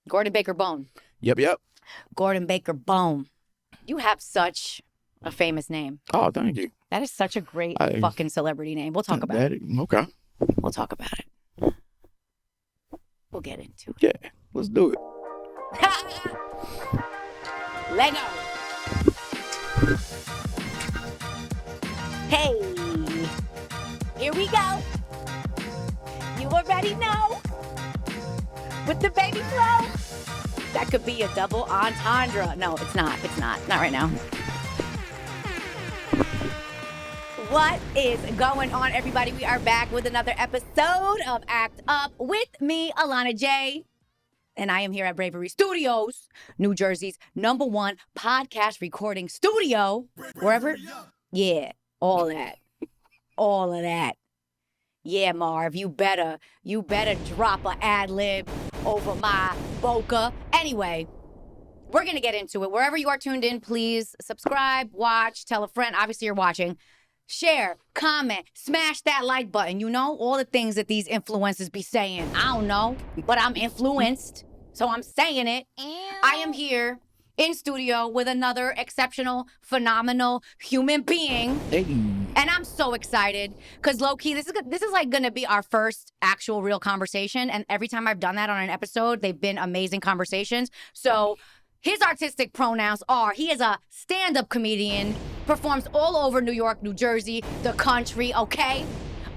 Gordon Baker Bone. Yep. Gordon Baker Bone. You have such a famous name. Oh, thank you. That is such a great fucking celebrity name. We'll talk about it. Okay. We'll talk about it. We'll get into it. Yeah, let's do it. Lego. Hey, here we go. You already know. With the baby flow. That could be a double entendre. No, it's not. It's not. Not right now. What is going on, everybody? We are back with another episode of Act Up with me, Alana J. And I am here at Bravery Studios, New Jersey's #1 podcast recording studio. Wherever. Yeah, all that. All of that. Yeah, Marv, you better drop an ad-lib over my boca. Anyway, we're going to get into it. Wherever you are tuned in, please subscribe, watch, tell a friend. Obviously, you're watching. Share, comment, smash that like button. You know, all the things that these influencers be saying. I don't know, but I'm influenced, so I'm saying it. I am here in studio with another exceptional, phenomenal human being. Hey. And I'm so excited because low-key, this is like going to be our first actual real conversation. And every time I've done that on an episode, they've been amazing conversations. So his artistic pronouns are, he is a stand-up comedian, performs all over New York, New Jersey, the country, okay?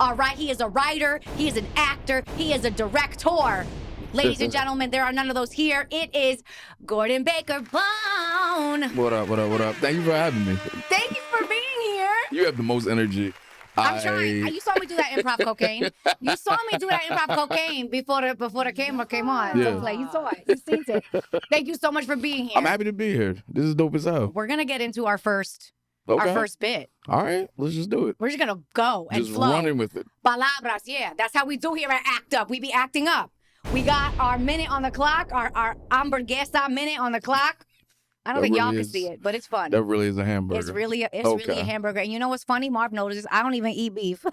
All right, he is a writer, he is an actor, he is a director. Ladies and gentlemen, there are none of those here. It is Gordon Baker Bone. What up? Thank you for having me. Thank you for being here. You have the most energy. I'm trying. You saw me do that improv cocaine. You saw me do that improv cocaine before the camera came on. Yeah. Like, you saw it. You seen it. Thank you so much for being here. I'm happy to be here. This is dope as hell. We're gonna get into our first bit. All right, let's just do it. We're just gonna go and just flow. Running with it. Palabras, yeah. That's how we do here at Act Up. We be acting up. We got our minute on the clock, our hamburguesa minute on the clock. I don't think y'all can see it, but it's fun. That really is a hamburger. It's really a hamburger. And you know what's funny? Marv notices I don't even eat beef.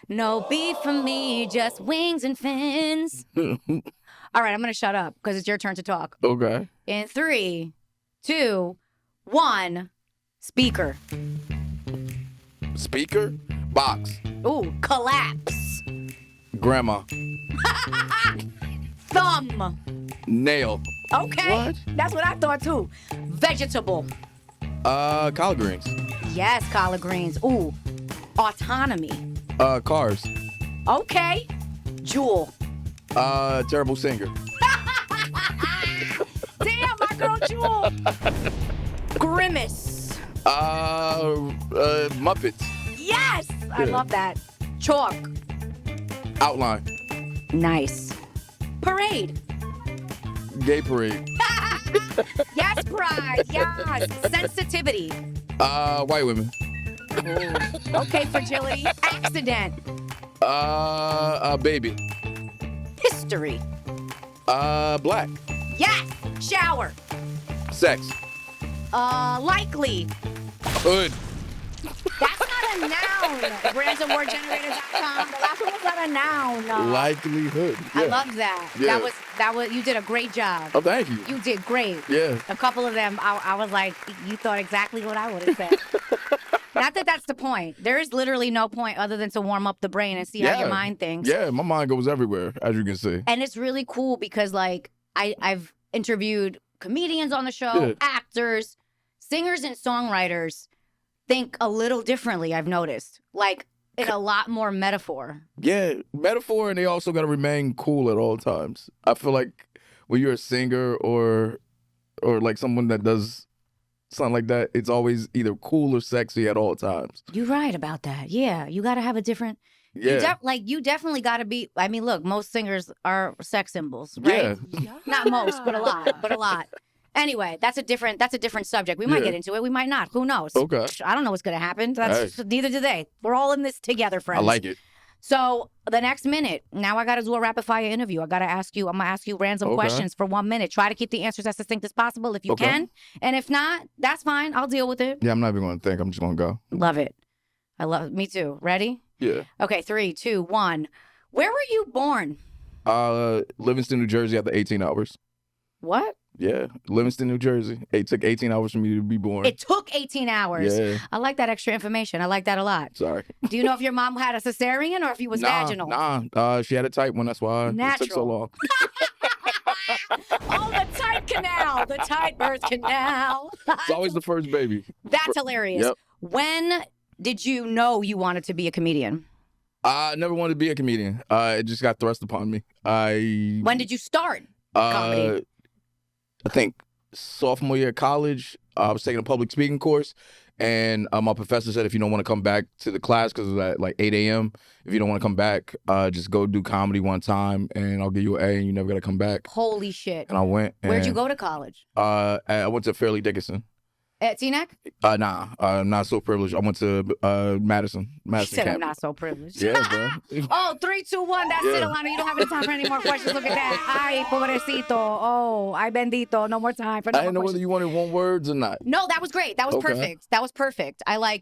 No beef for me, just wings and fins. All right, I'm going to shut up because it's your turn to talk. Okay. In 3, 2, 1, speaker. Speaker? Box. Ooh, collapse. Grandma. Thumb. Nail. Okay. What? That's what I thought too. Vegetable. Collard greens. Yes, collard greens. Ooh. Autonomy. Cars. Okay. Jewel. Terrible singer. Damn, my girl Jewel. Grimace. Muppets. Yes, I love that. Chalk. Outline. Nice. Parade. Gay parade. Yes, pride. Yes. Sensitivity. White women. Ooh. Okay, fragility. Accident. Baby. History. Black. Yes. Shower. Sex. Likely. Hood. That's not a noun. Brandsandwordgenerators.com. The last one was not a noun. Likelihood. Yeah. I loved that. Yeah. That was. You did a great job. Oh, thank you. You did great. Yeah. A couple of them, I was like, you thought exactly what I would have said. Not that that's the point. There is literally no point other than to warm up the brain and see how your mind thinks. Yeah, my mind goes everywhere, as you can see. And it's really cool because, like, I've interviewed comedians on the show, actors, singers, and songwriters think a little differently, I've noticed. Like, in a lot more metaphor. Yeah, metaphor, and they also got to remain cool at all times. I feel like when you're a singer or like someone that does something like that, it's always either cool or sexy at all times. You're right about that. Yeah, you got to have a different... Yeah. You definitely got to be... I mean, look, most singers are sex symbols, right? Yeah. Not most, but a lot. Anyway, that's a different subject. We might get into it. We might not. Who knows? Okay. I don't know what's going to happen. Neither do they. We're all in this together, friends. I like it. So the next minute, now I got to do a rapid fire interview. I'm going to ask you random questions for 1 minute. Try to keep the answers as succinct as possible if you can. And if not, that's fine. I'll deal with it. Yeah, I'm not even going to think. I'm just going to go. Love it. Me too. Ready? Yeah. Okay, 3, 2, 1. Where were you born? Livingston, New Jersey after 18 hours. What? Yeah, Livingston, New Jersey. It took 18 hours for me to be born. It took 18 hours. Yeah. I like that extra information. I like that a lot. Sorry. Do you know if your mom had a cesarean or if he was vaginal? Nah. She had a tight one. That's why it took so long. Oh, the tight canal. The tight birth canal. It's always the first baby. That's hilarious. Yep. When did you know you wanted to be a comedian? I never wanted to be a comedian. It just got thrust upon me. When did you start comedy? I think sophomore year of college. I was taking a public speaking course, and my professor said, if you don't want to come back to the class, because it was at like 8 a.m., if you don't want to come back, just go do comedy one time, and I'll give you an A, and you never got to come back. Holy shit. And I went. Where'd you go to college? I went to Fairleigh Dickinson. At Teaneck? Nah, I'm not so privileged. I went to Madison. He said I'm campus. not so privileged. Yeah, bro. Oh, 3, 2, 1. That's it, Alana. You don't have any time for any more questions. Look at that. Ay, pobrecito. Oh, ay, bendito. No more time for no I didn't know more whether questions. you wanted one words or not. No, that was great. That was Okay. perfect. That was perfect. I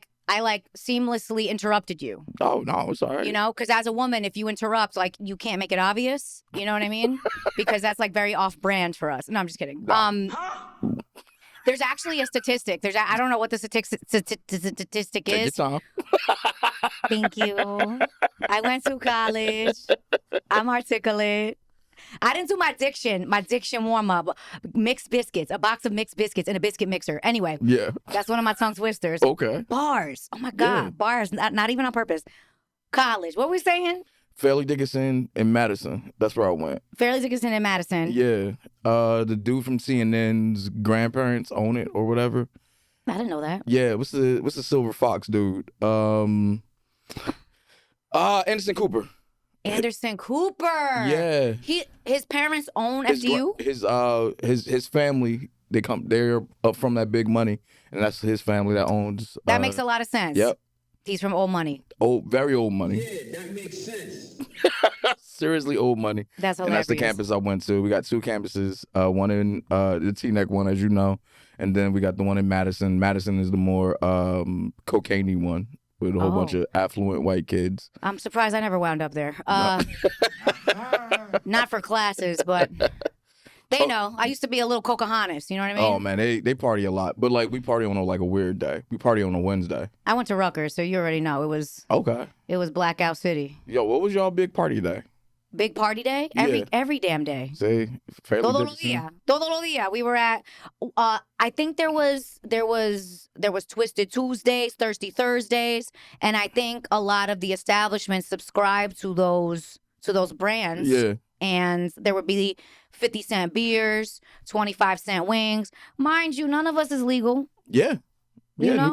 seamlessly interrupted you. Oh, no, it's all right. You know, because as a woman, if you interrupt, like, you can't make it obvious. You know what I mean? Because that's like very off-brand for us. No, I'm just kidding. No. There's actually a statistic. I don't know what the statistic Take your is. time. Thank you. I went to college. I'm articulate. I didn't do my diction warm-up. Mixed biscuits, a box of mixed biscuits and a biscuit mixer. Anyway, Yeah. that's one of my tongue twisters. Okay. Bars. Oh, my God. Yeah. Bars. Not even on purpose. College. What were we saying? Fairleigh Dickinson in Madison. That's where I went. Fairleigh Dickinson and Madison. Yeah. The dude from CNN's grandparents own it or whatever. I didn't know that. Yeah. What's the Silver Fox dude? Anderson Cooper. Anderson Cooper. Yeah. His parents own His FDU? his family, they're up from that big money, and that's his family that owns. That makes a lot of sense. Yep. He's from old money. Very old money. Yeah, that makes sense. Seriously old money. That's And hilarious. that's the campus I went to. We got 2 campuses, one in the Teaneck one, as you know, and then we got the one in Madison. Madison is the more cocaine-y one with a whole bunch of affluent white kids. I'm surprised I never wound up there. Not for classes, but they know. I used to be a little Pocahontas, you know what I mean? Oh, man, they party a lot. But, like, we party on a weird day. We party on a Wednesday. I went to Rutgers, so you already know. Okay. It was Blackout City. Yo, what was y'all big party day? Big party day? Yeah. Every damn day. Say, Fairleigh Todo lo Dickinson? dia. Todo lo dia. We were at I think there was Twisted Tuesdays, Thirsty Thursdays, and I think a lot of the establishments subscribed to those brands. Yeah. And there would be 50-cent beers, 25-cent wings. Mind you, none of us is legal. Yeah. You Yeah, know?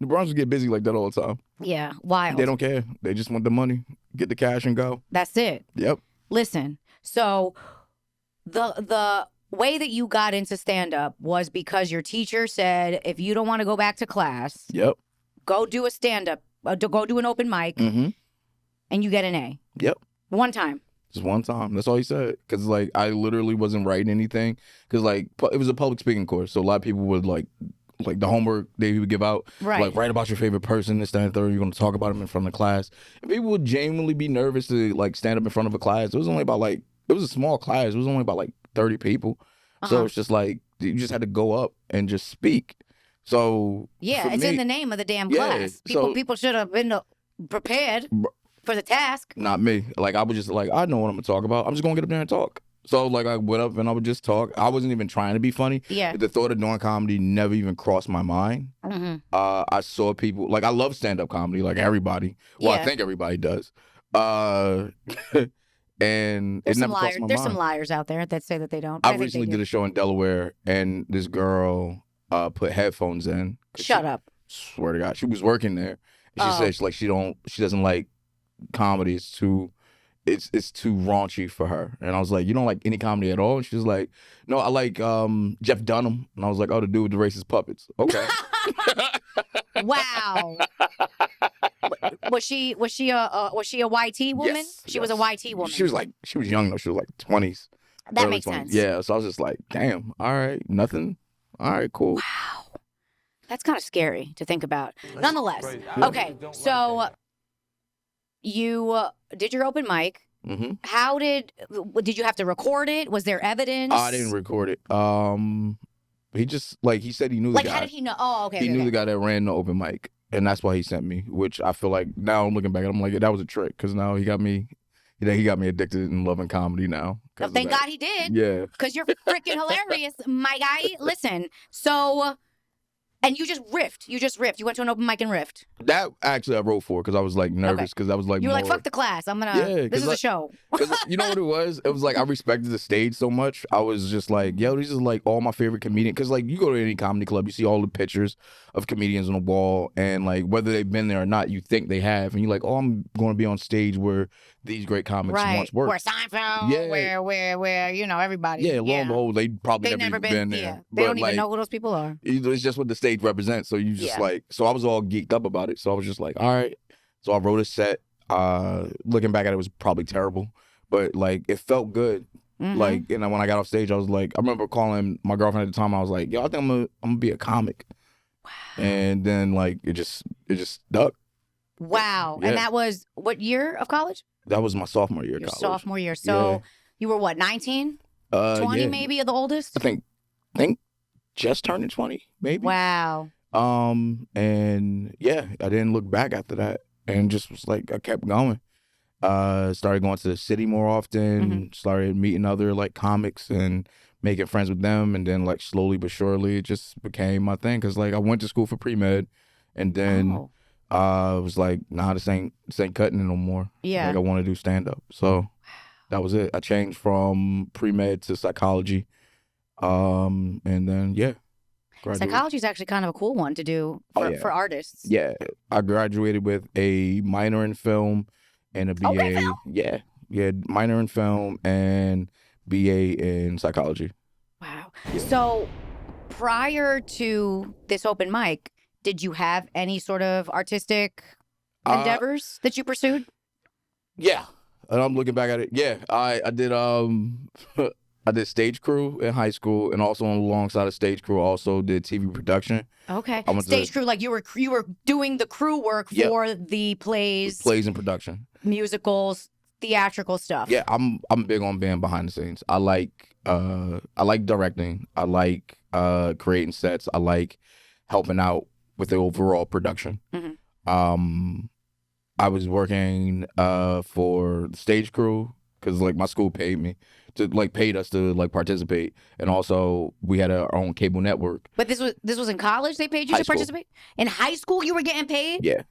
New Brunswick get busy like that all the time. Yeah, wild. They don't care. They just want the money, get the cash and go. That's it. Yep. Listen, so the way that you got into stand-up was because your teacher said, if you don't want to go back to class, Yep. go do a stand-up, go do an open mic, Mm-hmm. and you get an A. Yep. One time. Just one time. That's all he said. Because, like, I literally wasn't writing anything. Because, like, it was a public speaking course. So a lot of people would, like the homework they would give out. Right. Like, write about your favorite person, this, that, and third. You're going to talk about them in front of the class. And people would genuinely be nervous to, like, stand up in front of a class. It was only about, like, it was a small class. It was only about, like, 30 people. So it's just, like, you just had to go up and just speak. So, Yeah, for it's me, in the name of the damn Yeah, class. so- People should have been prepared for the task. Not me. Like, I was just like, I know what I'm going to talk about. I'm just going to get up there and talk. So, like, I went up and I would just talk. I wasn't even trying to be funny. Yeah. The thought of doing comedy never even crossed my mind. Mm-hmm. I saw people, like, I love stand-up comedy, like everybody. Well, Yeah. I think everybody does. And There's it some never crossed my There's mind. some liars out there that say that they don't. but I think they recently do. did a show in Delaware, and this girl put headphones in. Shut up. Swear to God, she was working there. And she said she doesn't like comedy. It's too raunchy for her. And I was like, you don't like any comedy at all? And she was like, no, I like Jeff Dunham. And I was like, oh, the dude with the racist puppets. Okay. Wow. Was she a YT woman? Yes, She was a yes. YT woman. She was young though. She was like 20s. That early makes 20s. sense. Yeah. So I was just like, damn. All right, nothing. All right, cool. Wow. That's kind of scary to think about. Nonetheless. Okay. So you did your open mic. How did you have to record it? Was there evidence? I didn't record it. He just he said he knew the Like, guy. how did he know? Oh, okay. He knew the guy that ran the open mic, and that's why he sent me. Which I feel like now I'm looking back, I'm like, that was a trick, because now he got me. He got me addicted and loving comedy now. Thank God he did. Yeah. Because you're freaking hilarious, my guy. Listen, so. And you just riffed. You went to an open mic and riffed. That actually I wrote for, because I was like nervous, because I was like, you were like, fuck the class. I'm gonna. Yeah, this is a show. You know what it was? It was like I respected the stage so much. I was just like, yo, these is like all my favorite comedians. Because like you go to any comedy club, you see all the pictures of comedians on the wall, and like whether they've been there or not, you think they have, and you're like, oh, I'm going to be on stage where these great comics once worked. Where Seinfeld, where everybody. Yeah, lo and behold, they probably never been there. Yeah. They don't even know who those people are. It's just what the stage represents. So you just so I was all geeked up about it. So I was just like, all right. So I wrote a set. Looking back at it, was probably terrible, but like it felt good. Like, and when I got off stage, I was like, I remember calling my girlfriend at the time. I was like, yo, I think I'm gonna be a comic. Wow. And then like it just stuck. Wow. Yeah. And that was what year of college? That was my sophomore year of college. Sophomore year. So you were what, 19? 20 maybe, the oldest? I think just turning 20, maybe. Wow. And yeah, I didn't look back after that, and just was like, I kept going. Started going to the city more often, started meeting other like comics and making friends with them, and then like slowly but surely it just became my thing, because like I went to school for pre-med, and then I was like, nah, this ain't cutting it no more. Yeah. Like I want to do stand-up. So that was it. I changed from pre-med to psychology. And then graduated. Psychology is actually kind of a cool one to do for artists. Yeah. I graduated with a minor in film and a BA. Okay, film? Yeah, minor in film and BA in psychology. Wow. So prior to this open mic, did you have any sort of artistic endeavors that you pursued? Yeah. And I'm looking back at it. Yeah, I did I did stage crew in high school, and also alongside of stage crew, I also did TV production. Okay. Stage crew, like you were doing the crew work for the plays and production, musicals, theatrical stuff. Yeah, I'm big on being behind the scenes. I like directing. I like creating sets. I like helping out with the overall production. I was working for the stage crew, because like my school paid us to like participate, and also we had our own cable network. But this was in college. They paid you to participate in high school. You were getting paid. Yeah.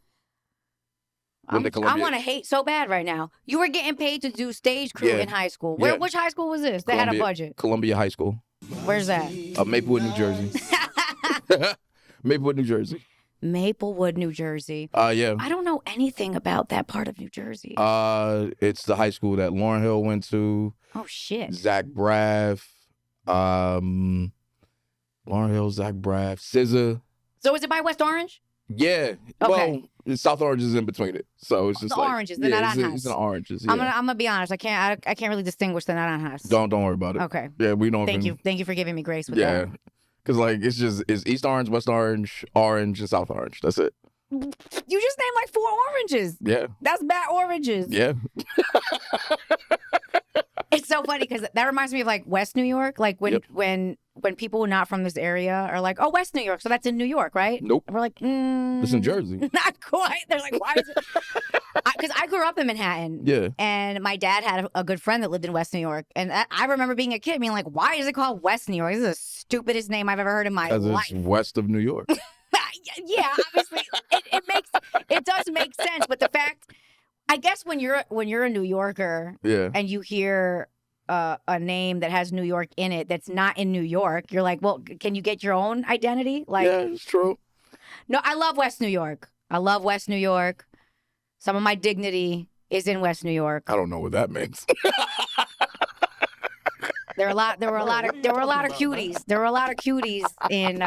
I want to hate so bad right now. You were getting paid to do stage crew in high school. Which high school was this? That had a budget. Columbia High School. Where's that? Maplewood, New Jersey. Maplewood, New Jersey. Maplewood, New Jersey. Yeah. I don't know anything about that part of New Jersey. It's the high school that Lauryn Hill went to. Oh shit. Zach Braff. Lauryn Hill, Zach Braff, SZA. So is it by West Orange? Yeah. Okay. Well, South Orange is in between it, so it's just the oranges. They're not on house. It's the oranges. Yeah. I'm gonna be honest. I can't really distinguish the not on house. Don't worry about it. Okay. Yeah, we don't. Thank you for giving me grace with that. Yeah, because like it's East Orange, West Orange, Orange, and South Orange. That's it. You just named like 4 oranges. Yeah. That's bad oranges. Yeah. It's so funny because that reminds me of like West New York. Like when people not from this area are like, oh, West New York. So that's in New York, right? Nope. And we're like, it's in Jersey. Not quite. They're like, why is it? Because I grew up in Manhattan. Yeah. And my dad had a good friend that lived in West New York. And I remember being a kid being like, why is it called West New York? This is the stupidest name I've ever heard in my life. It's west of New York. Yeah, obviously it does make sense. But the fact, I guess when you're a New Yorker and you hear a name that has New York in it that's not in New York, you're like, well, can you get your own identity? Like, yeah, it's true. No, I love West New York. I love West New York. Some of my dignity is in West New York. I don't know what that means. There were a lot of cuties. There were a lot of cuties in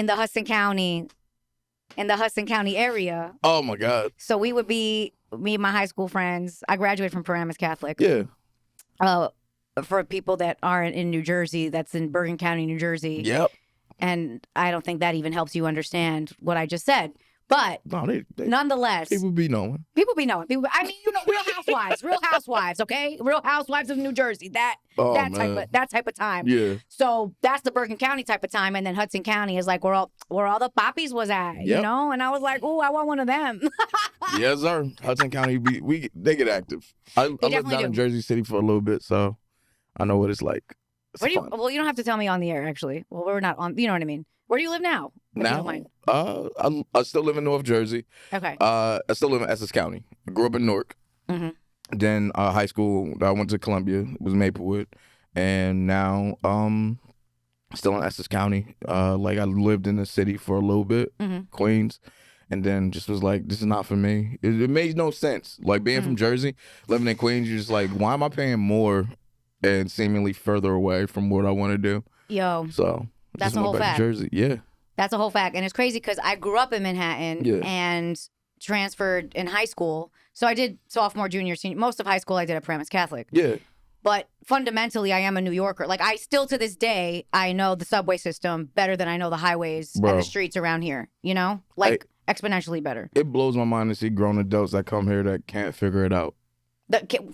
the Hudson County. In the Hudson County area. Oh my God. So we would be, me and my high school friends. I graduated from Paramus Catholic. Yeah. For people that aren't in New Jersey, that's in Bergen County, New Jersey. Yep. And I don't think that even helps you understand what I just said. But No, they nonetheless, people be knowing. people be knowing. I mean, Real Housewives, okay? Real Housewives of New Jersey. That type of time. Yeah. So that's the Bergen County type of time, and then Hudson County is like where all the poppies was at, you Yep. know. And I was like, oh, I want one of them. Yes, sir. Hudson County, they get active. I lived definitely down in do. Jersey City for a little bit, so I know what it's like. It's Where do you? fun. Well, you don't have to tell me on the air, actually. Well, we're not on. You know what I mean. Where do you live now? If you don't Now, mind. I still live in North Jersey. Okay. I still live in Essex County. I grew up in Newark. Mm-hmm. Then high school, I went to Columbia. It was Maplewood, and now still in Essex County. Like I lived in the city for a little bit, Queens, and then just was like, this is not for me. It made no sense. Like being from Jersey, living in Queens, you're just like, why am I paying more and seemingly further away from what I want to do? Yo, So that's just a went whole back fact. to Jersey, yeah. That's a whole fact. And it's crazy because I grew up in Manhattan and transferred in high school. So I did sophomore, junior, senior. Most of high school I did at Paramus Catholic. Yeah. But fundamentally, I am a New Yorker. Like, I still to this day, I know the subway system better than I know the highways and the streets around here, you know? Like, exponentially better. It blows my mind to see grown adults that come here that can't figure it out.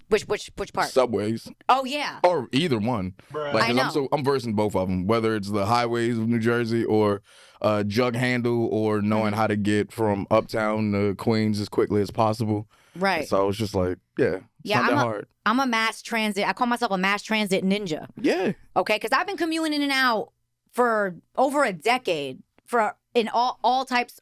Which part? Subways. Oh, yeah. Or either one. Like, I know. I'm versed in both of them, whether it's the highways of New Jersey or jug handle or knowing how to get from uptown to Queens as quickly as possible. Right. So it's just like, it's not that hard. I'm a mass transit. I call myself a mass transit ninja. Yeah. Okay, because I've been commuting in and out for over a decade in all types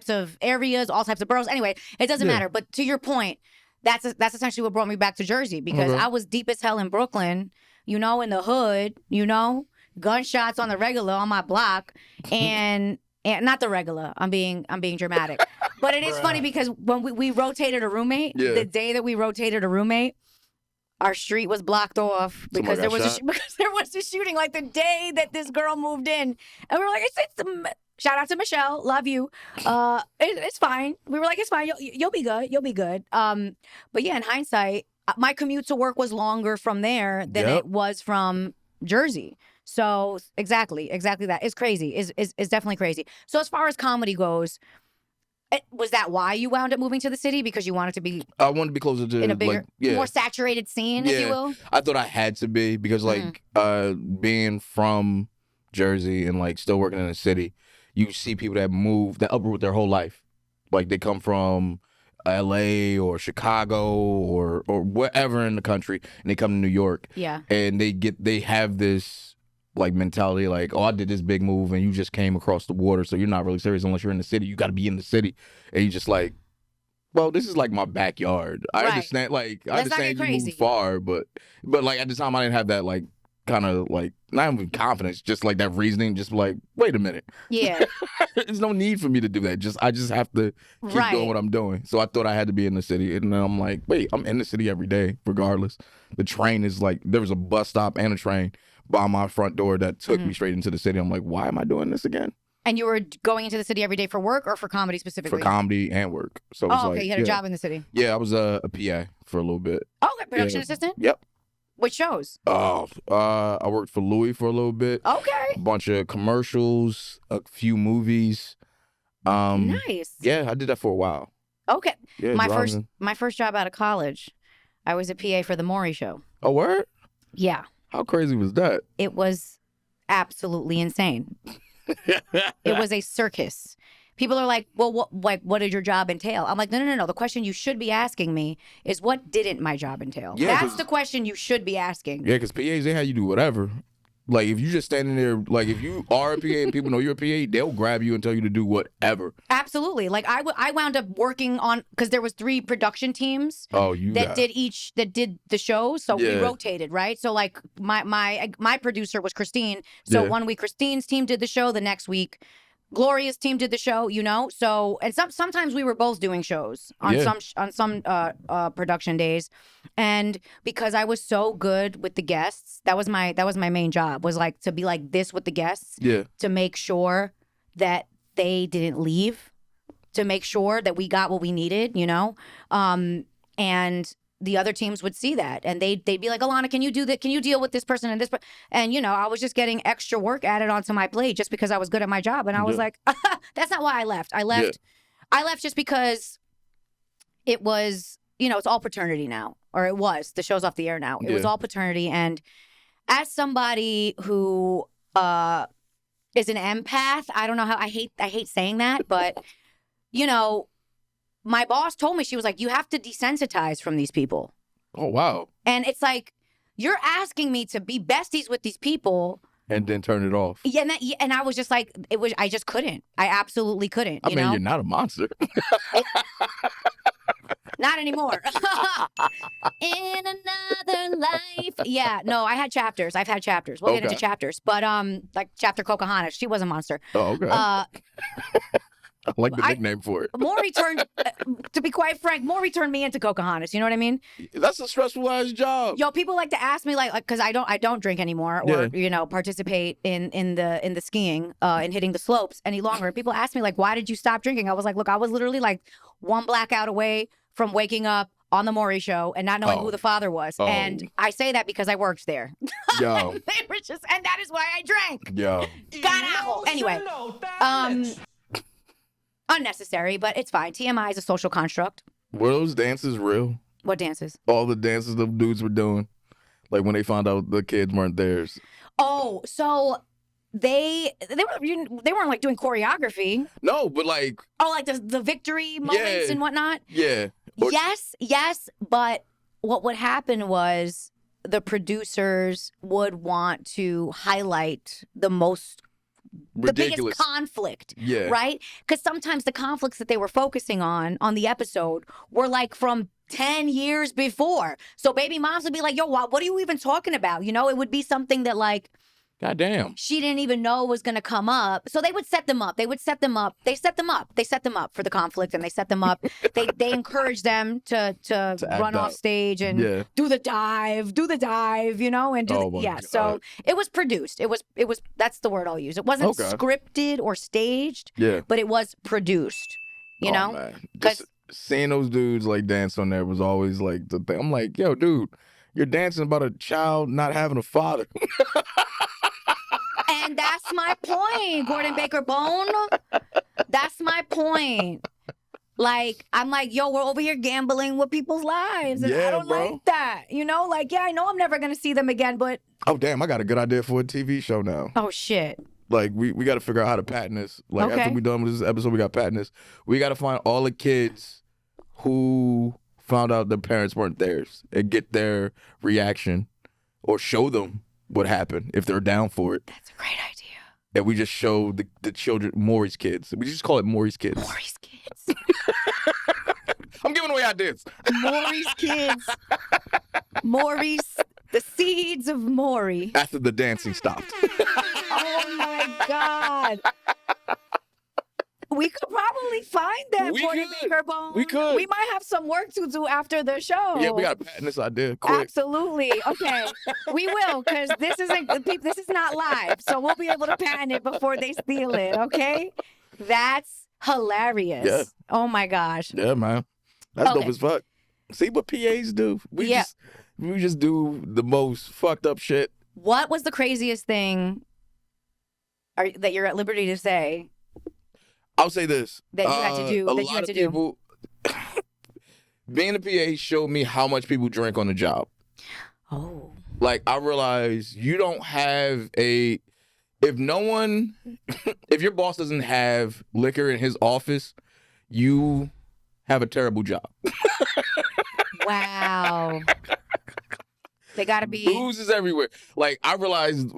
of areas, all types of boroughs. Anyway, it doesn't matter. But to your point, that's essentially what brought me back to Jersey because I was deep as hell in Brooklyn, you know, in the hood, you know, gunshots on the regular on my block, and not the regular. I'm being dramatic, but it is funny because when we rotated a roommate, the day that we rotated a roommate, our street was blocked off because there was a shooting like the day that this girl moved in, and we were like, shout out to Michelle, love you. It's fine. We were like, it's fine. You'll be good. You'll be good. But yeah, in hindsight, my commute to work was longer from there than it was from Jersey. So exactly that. It's crazy. It's definitely crazy. So as far as comedy goes, was that why you wound up moving to the city? Because you wanted to be? I wanted to be closer to in a bigger, more saturated scene, if you will. I thought I had to be because like being from Jersey and like still working in the city, you see people that uproot their whole life. Like they come from LA or Chicago or wherever in the country and they come to New York. Yeah. And they have this like mentality like, oh, I did this big move and you just came across the water, so you're not really serious unless you're in the city. You gotta be in the city. And you just like, well, this is like my backyard. I understand you moved far, but like at the time I didn't have that like kind of like not even confidence, just like that reasoning, just like, wait a minute. Yeah. There's no need for me to do that. I just have to keep doing what I'm doing. So I thought I had to be in the city. And then I'm like, wait, I'm in the city every day, regardless. The train is like, there was a bus stop and a train by my front door that took me straight into the city. I'm like, why am I doing this again? And you were going into the city every day for work or for comedy specifically? For comedy and work. So okay. You had a job in the city. Yeah, I was a PA for a little bit. Oh, okay. Production assistant? Yep. Which shows? I worked for Louis for a little bit. Okay. A bunch of commercials, a few movies. Nice. Yeah, I did that for a while. Okay. Yeah, my first job out of college, I was a PA for the Maury Show. Oh, word? Yeah. How crazy was that? It was absolutely insane. It was a circus. People are like, well, what did your job entail? I'm like, no. The question you should be asking me is what didn't my job entail? Yeah, that's the question you should be asking. Yeah, because PAs, they have you do whatever. Like, if you just standing there, like, if you are a PA and people know you're a PA, they'll grab you and tell you to do whatever. Absolutely. Like, I wound up working on, because there was 3 production teams that did the shows, so we rotated, right? So, like, my producer was Christine, so one week Christine's team did the show, the next week Gloria's team did the show, you know. So, and sometimes we were both doing shows on some production days, and because I was so good with the guests, that was my main job, was like to be like this with the guests, to make sure that they didn't leave, to make sure that we got what we needed, you know, and the other teams would see that and they'd be like, Alana, can you do that? Can you deal with this person and this person? And, you know, I was just getting extra work added onto my plate just because I was good at my job. And I was like, that's not why I left. I left I left just because it was, it's all paternity now, or it was. The show's off the air now. It was Yeah. all paternity, and as somebody who is an empath, I don't know how I hate saying that, but my boss told me, she was like, you have to desensitize from these people. Oh, wow. And it's like, you're asking me to be besties with these people. And then turn it off. Yeah, and I was just like, I just couldn't. I absolutely couldn't. I mean, you're not a monster. Not anymore. In another life. Yeah, no, I had chapters. I've had chapters. We'll get into chapters. But like chapter Pocahontas, she was a monster. Oh, okay. I like the nickname for it. Maury turned, to be quite frank, Maury turned me into Pocahontas. You know what I mean? That's a stressful ass job. Yo, people like to ask me like, because I don't drink anymore, or participate in the skiing and hitting the slopes any longer. People ask me like, why did you stop drinking? I was like, look, I was literally like one blackout away from waking up on the Maury show and not knowing who the father was. And I say that because I worked there. Yo. They were just, and that is why I drank. Yo. Got out. Anyway, unnecessary, but it's fine. TMI is a social construct. Were those dances real? What dances? All the dances the dudes were doing, like when they found out the kids weren't theirs. Oh, so they weren't like doing choreography. No, but like the victory moments and whatnot. Yeah. Yes, but what would happen was the producers would want to highlight the biggest conflict, right? Because sometimes the conflicts that they were focusing on the episode were like from 10 years before. So baby moms would be like, yo, what are you even talking about? It would be something that like, goddamn, she didn't even know was going to come up. So they would set them up. They set them up for the conflict, and they set them up. They encouraged them to run off stage and do the dive, and do So it was produced. It was that's the word I'll use. It wasn't scripted or staged, but it was produced. You know? Because seeing those dudes like dance on there was always like the thing. I'm like, yo, dude, you're dancing about a child not having a father. And that's my point, Gordon Baker Bone. That's my point. Like, I'm like, yo, we're over here gambling with people's lives. And I don't like that. I know I'm never going to see them again, but... Oh, damn, I got a good idea for a TV show now. Oh, shit. Like, we got to figure out how to patent this. Like, after we done with this episode, we got to patent this. We got to find all the kids who found out their parents weren't theirs and get their reaction or show them what happened if they're down for it. That's a great idea. And we just show the children, Maury's kids. We just call it Maury's kids. Maury's kids. I'm giving away ideas. Maury's kids. Maury's, the seeds of Maury. After the dancing stopped. Oh my God. We could probably find that Gordon Baker Bone. We could. We might have some work to do after the show. Yeah, we got to patent this idea quick. Absolutely. Okay. We will, because this is not live. So we'll be able to patent it before they steal it, okay? That's hilarious. Yeah. Oh my gosh. Yeah, man. That's dope as fuck. See what PAs do? We just do the most fucked up shit. What was the craziest thing that you're at liberty to say? I'll say this. That you had to do. A lot of people, being a PA showed me how much people drink on the job. Oh. Like, I realized you don't have if your boss doesn't have liquor in his office, you have a terrible job. Wow. They gotta be. Booze is everywhere. Like, I realized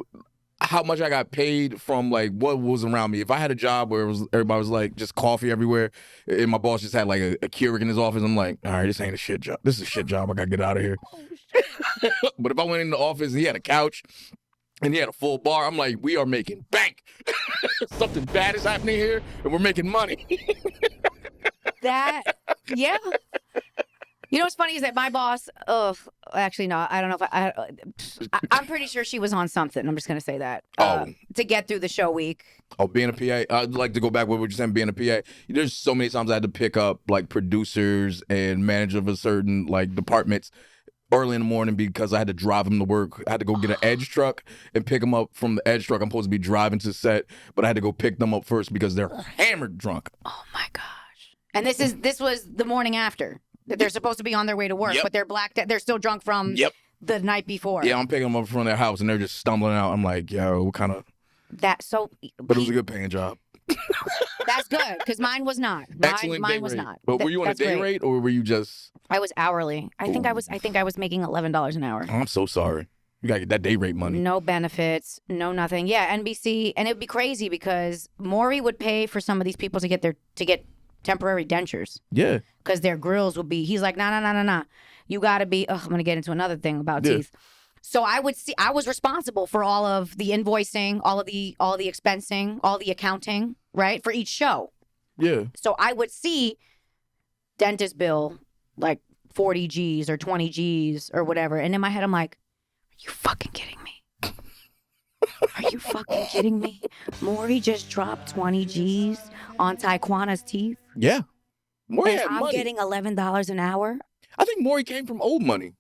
how much I got paid from like what was around me. If I had a job where everybody was like just coffee everywhere, and my boss just had like a Keurig in his office, I'm like, all right, this ain't a shit job. This is a shit job. I gotta get out of here. But if I went in the office and he had a couch and he had a full bar, I'm like, we are making bank. Something bad is happening here, and we're making money. Yeah. You know what's funny is that my boss, actually, no, I don't know if I'm pretty sure she was on something. I'm just going to say that. To get through the show week. Oh, being a PA, I'd like to go back with what you're saying, being a PA. There's so many times I had to pick up like producers and managers of a certain like departments early in the morning because I had to drive them to work. I had to go get an edge truck and pick them up from the edge truck. I'm supposed to be driving to set, but I had to go pick them up first because they're hammered drunk. Oh my gosh. And this was the morning after that they're supposed to be on their way to work, Yep. but they're blacked. They're still drunk from the night before. Yeah, I'm picking them up from their house, and they're just stumbling out. I'm like, yo, what kind of... That so. But it was a good paying job. That's good because mine was not. Excellent Mine day was rate. not. But were you on a That's day great. rate, or were you just... I was hourly. I think I was making $11 an hour. Oh, I'm so sorry. You got to get that day rate money. No benefits, no nothing. Yeah, NBC, and it would be crazy because Maury would pay for some of these people to get temporary dentures Yeah. because their grills would be. He's like, nah. You got to be. I'm gonna get into another thing about teeth. So I was responsible for all of the invoicing, all the expensing, all the accounting, right, for each show. Yeah. So I would see dentist bill like 40 G's or 20 G's or whatever. And in my head, I'm like, are you fucking kidding me? Are you fucking kidding me? Maury just dropped 20 G's on Taekwana's teeth. Yeah. Maury And had I'm money. getting $11 an hour. I think Maury came from old money.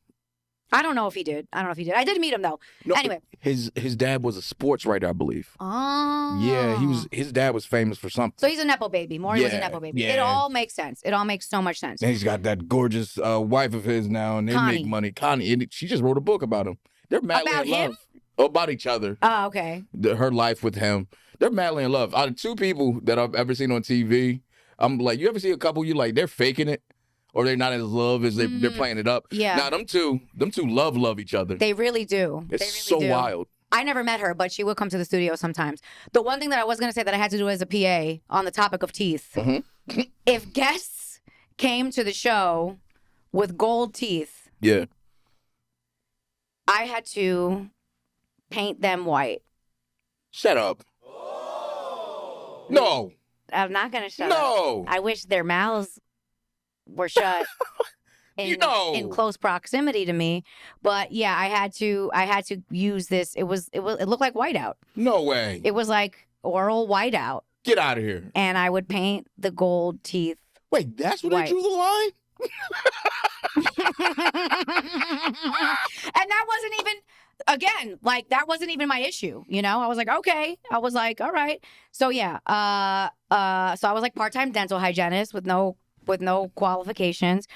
I don't know if he did. I did meet him though. No, Anyway. his dad was a sports writer, I believe. Oh. Yeah, his dad was famous for something. So he's a Nepo baby. Maury was a Yeah, Nepo baby. yeah. It all makes sense. It all makes so much sense. And he's got that gorgeous wife of his now, and they Connie. make money. Connie, and she just wrote a book about him. They're madly About in love. him? Oh, about each other. Oh, okay. Her life with him. They're madly in love. Out of two people that I've ever seen on TV, I'm like, you ever see a couple you like, they're faking it? Or they're not as love as they're playing it up. Yeah. Now, them two love each other. They really do. It's They really so do. wild. I never met her, but she would come to the studio sometimes. The one thing that I was going to say that I had to do as a PA on the topic of teeth, if guests came to the show with gold teeth, Yeah. I had to paint them white. Shut up. No. I'm not going to shut up. No. I wish their mouths were shut in close proximity to me. But yeah, I had to use this. It looked like whiteout. No way. It was like oral whiteout. Get out of here. And I would paint the gold teeth. Wait, that's where White. they drew the line? And that wasn't even, again, like that wasn't even my issue. You know, I was like, okay. I was like, all right. So yeah, so I was like part-time dental hygienist with no qualifications.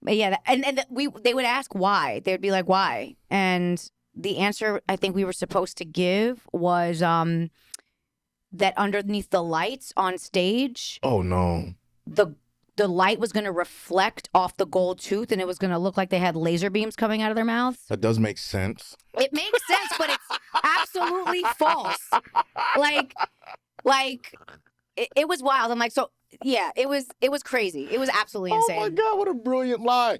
But yeah, they would ask why. They'd be like, why? And the answer I think we were supposed to give was that underneath the lights on stage, Oh, no. the light was going to reflect off the gold tooth, and it was going to look like they had laser beams coming out of their mouths. That does make sense. It makes sense, but it's absolutely false. Like it was wild. I'm like, so yeah, it was crazy. It was absolutely insane. Oh, my God, what a brilliant lie.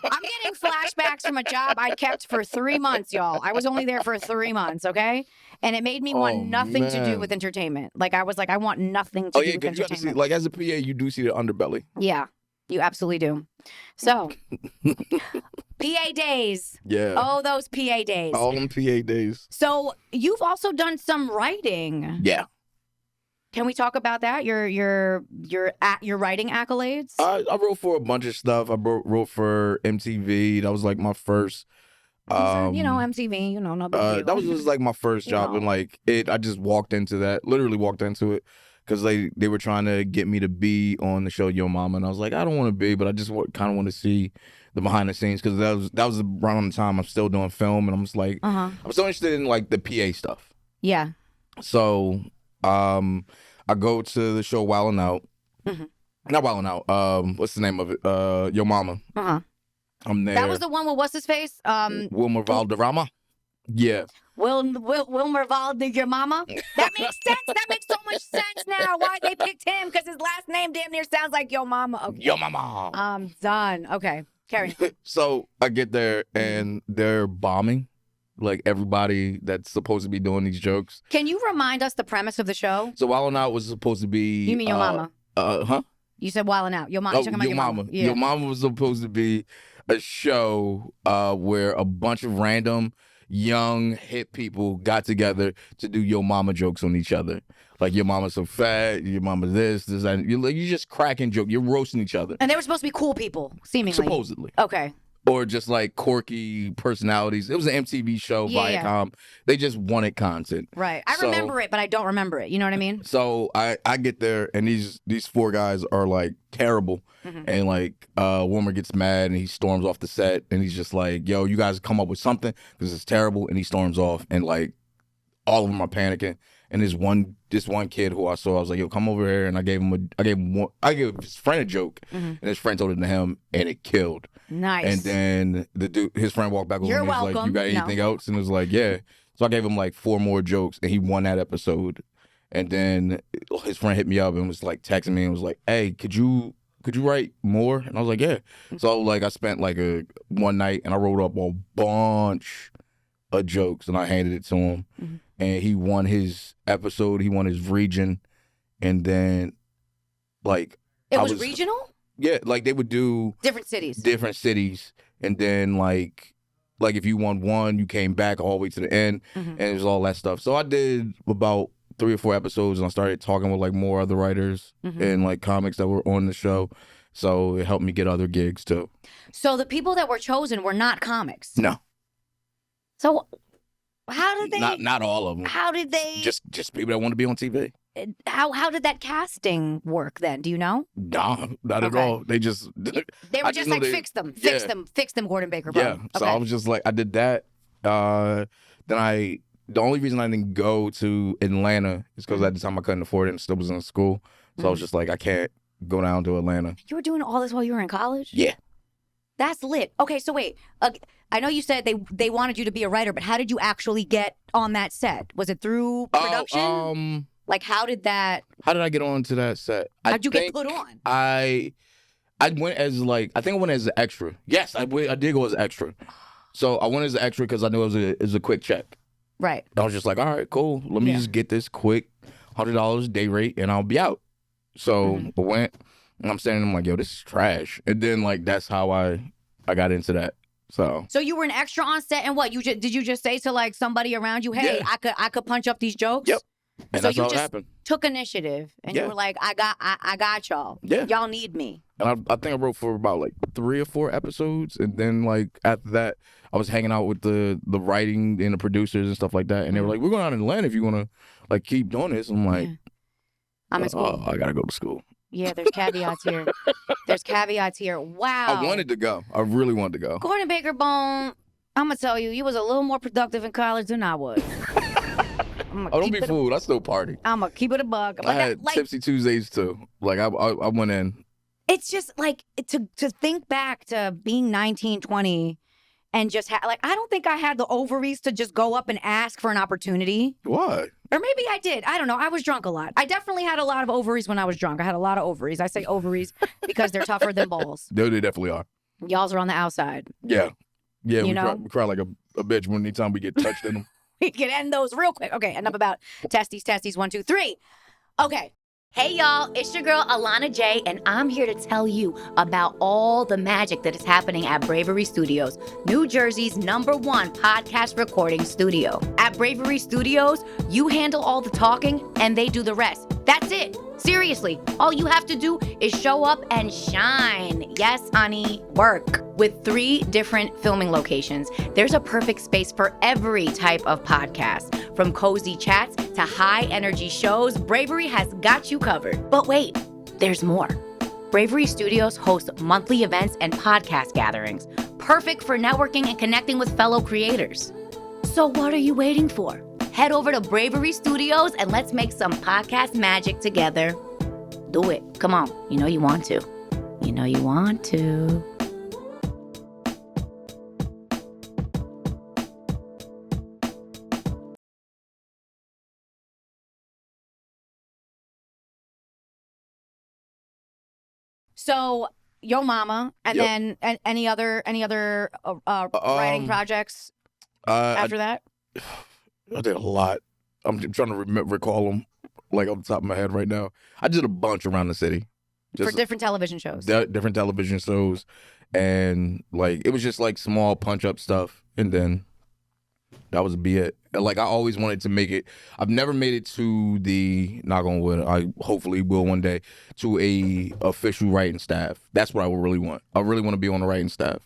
I'm getting flashbacks from a job I kept for 3 months, y'all. I was only there for 3 months, okay? And it made me want nothing to do man. with entertainment. Like, I was like, I want nothing to do with because you have to see, entertainment. like, as a PA, you do see the underbelly. Yeah, you absolutely do. So, PA days. Yeah. Oh, those PA days. All them PA days. So, you've also done some writing. Yeah. Can we talk about that? Your writing accolades? I wrote for a bunch of stuff. I wrote for MTV. That was like my first. MTV, no big deal. That was just like my first job, know. and like I just walked into that. Literally walked into it because they were trying to get me to be on the show Yo Mama, and I was like, I don't want to be, but I just kind of want to see the behind the scenes because that was around the time I'm still doing film, and I'm just like, I'm so interested in like the PA stuff. Yeah. So, I go to the show Wildin' Out. Not Wildin' Out. What's the name of it? Yo Mama. I'm there. That was the one with what's his face? Wilmer Valderrama. Yeah. Wilmer Valder, your mama. That makes sense. That makes so much sense now. Why they picked him? Because his last name damn near sounds like Yo Mama. Okay. Yo Mama. I'm done. Okay, carry on. So I get there and they're bombing, like everybody that's supposed to be doing these jokes. Can you remind us the premise of the show? So Wildin' Out was supposed to be. You mean Yo Mama? Huh? You said Wildin' Out. Yo Mama. Oh, You're talking about Yo Mama. Yeah. Yo Mama was supposed to be a show where a bunch of random young hip people got together to do Yo Mama jokes on each other. Like, your mama's so fat, your mama this, that. You're just cracking jokes. You're roasting each other. And they were supposed to be cool people, seemingly. Supposedly. Okay. or just like quirky personalities. It was an MTV show, Yeah. Viacom. They just wanted content. Right. I So- remember it, but I don't remember it. You know what I mean? So I get there and these 4 guys are like terrible, Mhm. and like Wilmer gets mad and he storms off the set and he's just like, "Yo, you guys come up with something because it's terrible," and he storms off and like all of them are panicking. And this one kid who I saw, I was like, "Yo, come over here," and I gave his friend a joke, Mhm. and his friend told it to him, and it killed. Nice. And then his friend walked back over You're and was like, welcome. "You got anything else?" And it was like, "Yeah." So I gave him like 4 more jokes, and he won that episode. And then his friend hit me up and was like texting me and was like, "Hey, could you write more?" And I was like, "Yeah." So like I spent like one night and I wrote up a bunch of jokes and I handed it to him, Mhm. and he won his episode. He won his region, and then like it I was regional? Yeah, like they would do Different cities. different cities, and then like if you won one, you came back all the way to the end, Mhm. and it was all that stuff. So I did about 3 or 4 episodes, and I started talking with like more other writers Mhm. and like comics that were on the show. So it helped me get other gigs too. So the people that were chosen were not comics. No, So how did they? not all of them. How did they? Just people that want to be on TV. How did that casting work then? Do you know? Nah, not at Okay. all. They just They I were just just know like they- fix them, Gordon Baker. yeah. Bone. So Okay. I was just like, I did that. Then the only reason I didn't go to Atlanta is because at the time I couldn't afford it and still was in school. So I was just like, I can't go down to Atlanta. You were doing all this while you were in college? Yeah. That's lit. Okay, so wait. I know you said they wanted you to be a writer, but how did you actually get on that set? Was it through production? Like, how did that? How did I get on to that set? How'd you get put on? I went as I think I went as an extra. Yes, I did go as an extra. So I went as an extra because I knew it was a quick check. Right. I was just like, all right, cool. Let me Yeah. just get this quick $100 day rate and I'll be out. So I went and I'm standing there, I'm like, yo, this is trash. And then like that's how I got into that. So you were an extra on set, and what did you just say to like somebody around you, "Hey, Yeah. I could punch up these jokes"? Yep. And So that's you how it just happened. took initiative, and you Yeah. were like, "I got y'all. Yeah. Y'all need me." And I think I wrote for about like 3 or 4 episodes, and then like after that, I was hanging out with the writing and the producers and stuff like that, and they were like, "We're going out in Atlanta if you want to like keep doing this." I'm like, Yeah. I'm in school. I gotta go to school." Yeah, there's caveats here. There's caveats here. Wow. I wanted to go. I really wanted to go. Gordon Baker Bone, I'm gonna tell you, you was a little more productive in college than I was. Oh, don't be fooled. I still party. I'm gonna keep it a buck. I had Tipsy Tuesdays too. Like I went in. It's just like to think back to being 19, 20 and just like, I don't think I had the ovaries to just go up and ask for an opportunity. Why? Or maybe I did. I don't know. I was drunk a lot. I definitely had a lot of ovaries when I was drunk. I had a lot of ovaries. I say ovaries because they're tougher than balls. They definitely are. Y'all's are on the outside. Yeah. Yeah, You know? we cry like a bitch when anytime we get touched in them. We can end those real quick. Okay, enough about testes. 1, 2, 3. Okay. Hey y'all, it's your girl Alana J, and I'm here to tell you about all the magic that is happening at Bravery Studios, New Jersey's #1 podcast recording studio. At Bravery Studios, you handle all the talking and they do the rest. That's it. Seriously, all you have to do is show up and shine. Yes, honey, work. With 3 different filming locations, there's a perfect space for every type of podcast. From cozy chats to high energy shows, Bravery has got you covered. But wait, there's more. Bravery Studios hosts monthly events and podcast gatherings, perfect for networking and connecting with fellow creators. So what are you waiting for? Head over to Bravery Studios and let's make some podcast magic together. Do it. Come on. You know you want to. You know you want to. So, Yo Mama, and Yep. then any other writing projects after that? I did a lot. I'm trying to recall them like on the top of my head right now. I did a bunch around the city. For different television shows. Different television shows. And like it was just like small punch up stuff. And then that was be it. And, like I always wanted to make it. I've never made it to the, knock on wood, I hopefully will one day, to a official writing staff. That's what I would really want. I really want to be on the writing staff.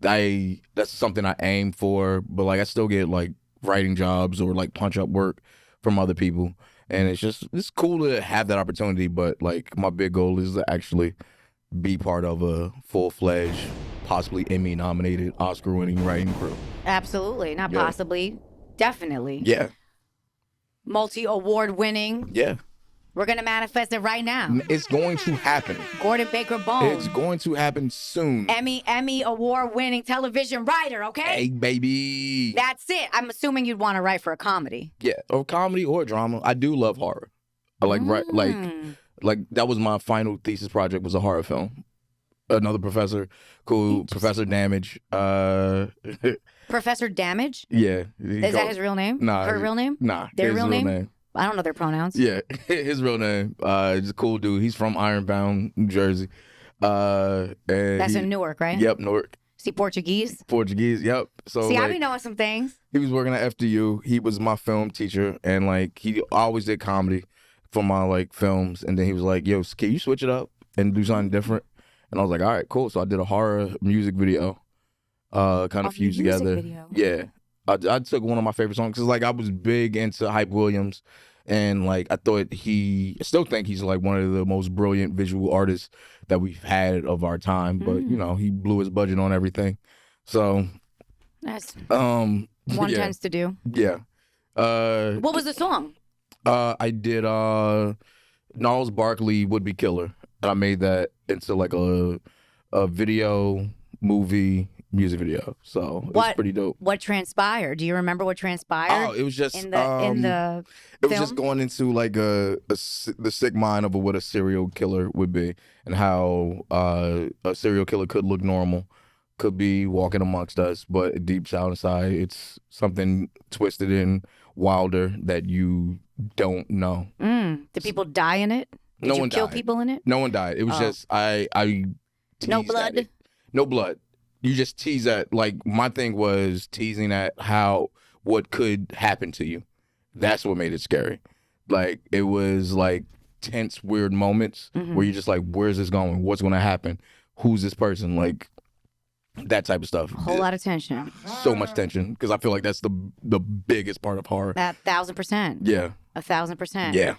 that's something I aim for, but like I still get like writing jobs or like punch up work from other people, and it's cool to have that opportunity. But like my big goal is to actually be part of a full-fledged, possibly Emmy-nominated, Oscar-winning writing crew. Absolutely. Not Yeah. possibly. Definitely. Yeah, Multi-award winning. yeah. We're going to manifest it right now. It's going to happen. Gordon Baker Bone. It's going to happen soon. Emmy award winning television writer, okay? Hey, baby. That's it. I'm assuming you'd want to write for a comedy. Yeah, or comedy or drama. I do love horror. I like like that was my final thesis project, was a horror film. Another professor, cool, Professor Damage. Professor Damage? Yeah. Is that his real name? Nah. Her real name? Nah. Their his real name? I don't know their pronouns. Yeah, his real name. He's a cool dude. He's from Ironbound, New Jersey. And That's in Newark, right? Yep, Newark. Is he Portuguese? Portuguese, yep. So See, I like, be knowing some things. he was working at FDU. He was my film teacher, and like he always did comedy for my like films. And then he was like, "Yo, can you switch it up and do something different?" And I was like, "All right, cool." So I did a horror music video, kind of fused together. Video. Yeah, I took one of my favorite songs because like I was big into Hype Williams, and like I still think he's like one of the most brilliant visual artists that we've had of our time. But you know, he blew his budget on everything. So That's one one yeah, tends to do. yeah. What was the song? I did Gnarls Barkley Would Be Killer. And I made that into like a video, movie, music video. So it was pretty dope. What transpired? Do you remember what transpired? Oh, it was just in the it was film? just going into like the sick mind of what a serial killer would be, and how a serial killer could look normal, could be walking amongst us, but deep down inside, it's something twisted and wilder that you don't know. Did people die in it? Did No you one kill died. people in it? No one died. It was just I teased No at blood? it. No blood. You just tease at, like, my thing was teasing at what could happen to you. That's what made it scary. Like, it was like tense, weird moments where you're just like, where's this going? What's going to happen? Who's this person? Like, that type of stuff. A whole lot of tension. So much tension, because I feel like that's the biggest part of horror. That 1,000%. Yeah. 1,000%. Yeah.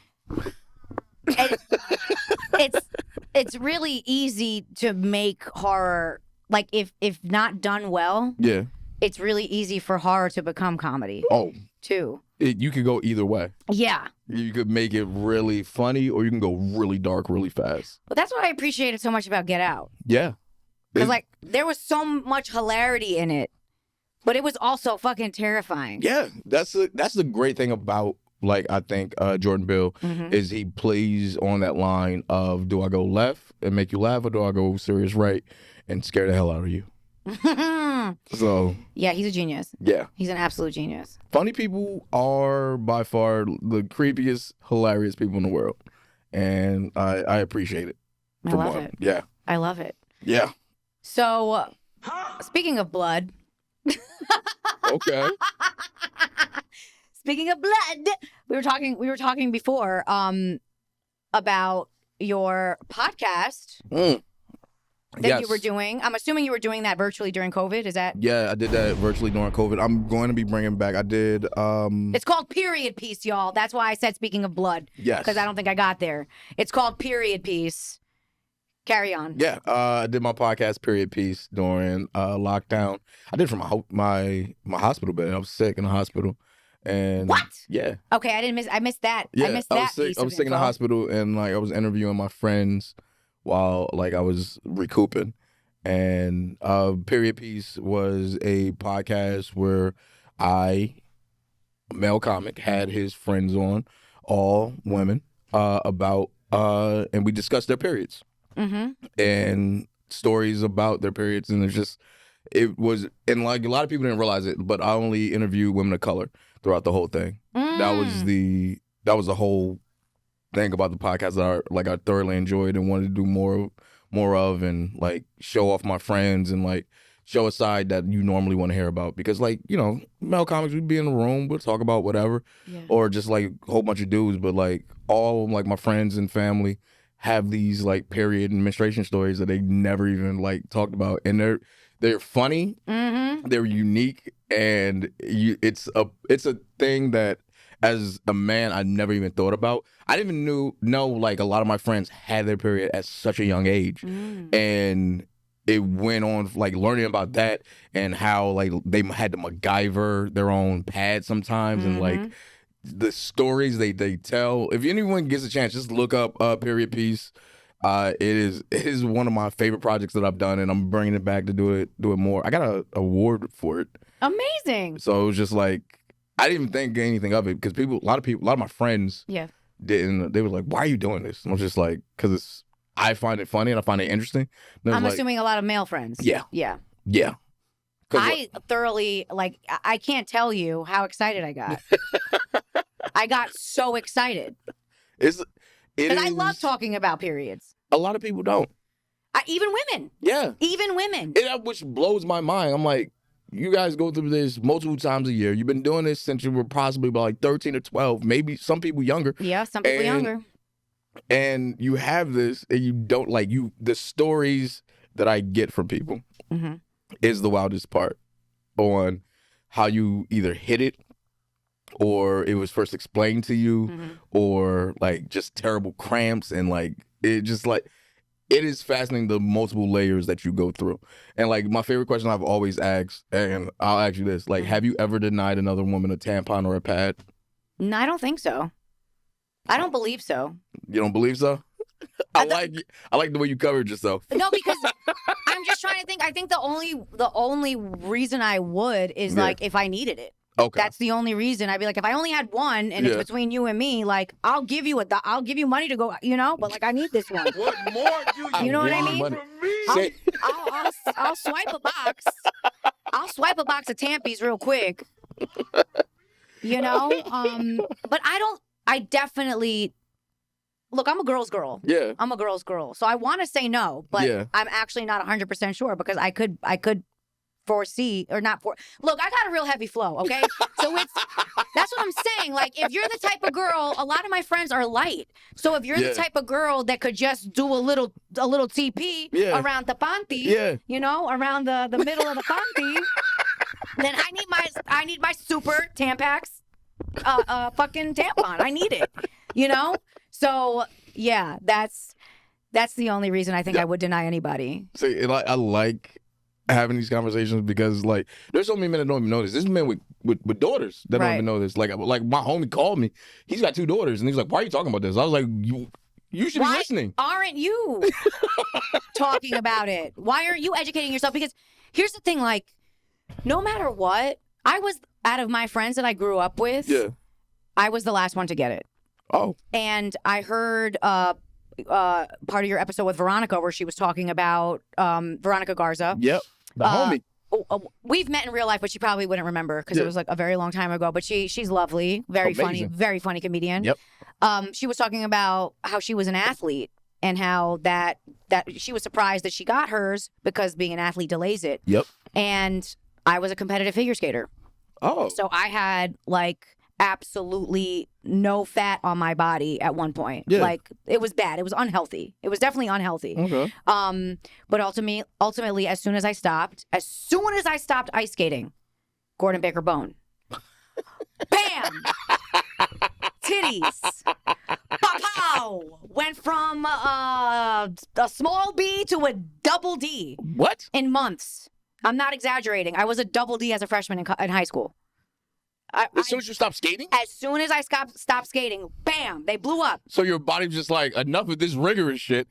It's really easy to make horror, like if not done well, Yeah. it's really easy for horror to become comedy Oh, too. you could go either way. Yeah. You could make it really funny, or you can go really dark really fast. But that's what I appreciated so much about Get Out. Yeah. Because like there was so much hilarity in it, but it was also fucking terrifying. Yeah, that's the great thing about, like, I think Jordan Peele is he plays on that line of, do I go left and make you laugh, or do I go serious right and scare the hell out of you? So Yeah, he's a genius. yeah, He's an absolute genius. funny people are by far the creepiest, hilarious people in the world, and I appreciate it. I for love one. it. Yeah, I love it. yeah. So, speaking of blood, Okay. speaking of blood, we were talking before about your podcast that you were doing. I'm assuming you were doing that virtually during COVID. Is that? Yeah, I did that virtually during COVID. I'm going to be bringing back. I did. It's called Period Piece, y'all. That's why I said speaking of blood. Yes. Because I don't think I got there. It's called Period Piece. Carry on. Yeah, I did my podcast Period Piece during lockdown. I did it from my hospital bed. I was sick in the hospital, and What? Yeah, Okay, I missed that. yeah. I missed that was sick. piece I was of sick in the info. hospital, and like I was interviewing my friends while like I was recouping. And Period Piece was a podcast where a male comic, had his friends on, all women, about and we discussed their periods. And stories about their periods, and it was, and like a lot of people didn't realize it, but I only interviewed women of color throughout the whole thing. That was the whole thing about the podcast that I thoroughly enjoyed and wanted to do more of, and like show off my friends and like show a side that you normally want to hear about, because like, you know, male comics, we'd be in the room, we'll talk about whatever, or just like a whole bunch of dudes, but like all like my friends and family have these like period and menstruation stories that they never even like talked about, and they're funny, they're unique, and it's a thing that as a man I never even thought about. I didn't even know like a lot of my friends had their period at such a young age, and it went on like learning about that and how like they had to MacGyver their own pad sometimes, and like the stories they tell. If anyone gets a chance, just look up Period Piece. It is one of my favorite projects that I've done, and I'm bringing it back to do it more. I got an award for it. Amazing. So it was just like I didn't even think anything of it because a lot of my friends didn't. They were like, "Why are you doing this?" And I was just like, "Because I find it funny and I find it interesting." I'm assuming a lot of male friends. Yeah. I thoroughly like. I can't tell you how excited I got. I got so excited. Because I love talking about periods. A lot of people don't. Even women. Yeah. Even women. Which blows my mind. I'm like, you guys go through this multiple times a year. You've been doing this since you were possibly about like 13 or 12, maybe some people younger. Yeah, some people younger. And you have this, and you don't like the stories that I get from people is the wildest part on how you either hit it, or it was first explained to you, or like just terrible cramps, and like it is fascinating the multiple layers that you go through. And like my favorite question I've always asked, and I'll ask you this, like, have you ever denied another woman a tampon or a pad? No, I don't think so. I don't believe so. You don't believe so? I like the way you covered yourself. No, because I'm just trying to think. I think the only reason I would is like if I needed it. Okay. That's the only reason. I'd be like, if I only had one and it's between you and me, like I'll give you money to go, but like I need this one. What more do you know what I mean? from me? I'll swipe a box. I'll swipe a box of Tampies real quick. But I definitely look, I'm a girl's girl. Yeah. I'm a girl's girl. So I want to say no, but I'm actually not 100% sure because I could foresee or not for look, I got a real heavy flow, okay? So that's what I'm saying. Like if you're the type of girl, a lot of my friends are light. So if you're the type of girl that could just do a little TP around the panty, around the middle of the panty, then I need my super Tampax fucking tampon. I need it. So yeah, that's the only reason I think I would deny anybody. See, and I like having these conversations because like there's so many men that don't even know this. There's men with daughters that don't even know this. Like my homie called me. He's got 2 daughters, and he's like, "Why are you talking about this?" I was like, "You should be listening. Aren't you talking about it? Why aren't you educating yourself?" Because here's the thing, like, no matter what, I was out of my friends that I grew up with. Yeah, I was the last one to get it. Oh, and I heard part of your episode with Veronica where she was talking about Veronica Garza. Yep. The homie. We've met in real life, but she probably wouldn't remember because it was like a very long time ago. But she's lovely, very funny comedian. Yep. She was talking about how she was an athlete and how that she was surprised that she got hers because being an athlete delays it. Yep. And I was a competitive figure skater. Oh. So I had like absolutely no fat on my body at one point. Yeah. Like it was bad. It was unhealthy. It was definitely unhealthy. Okay. But ultimately, as soon as I stopped ice skating, Gordon Baker bone. Bam! Titties. Pow! Went from a small B to a double D. What? In months. I'm not exaggerating. I was a double D as a freshman in high school. As soon as you stopped skating? As soon as I stopped skating, bam, they blew up. So your body's just like, enough of this rigorous shit.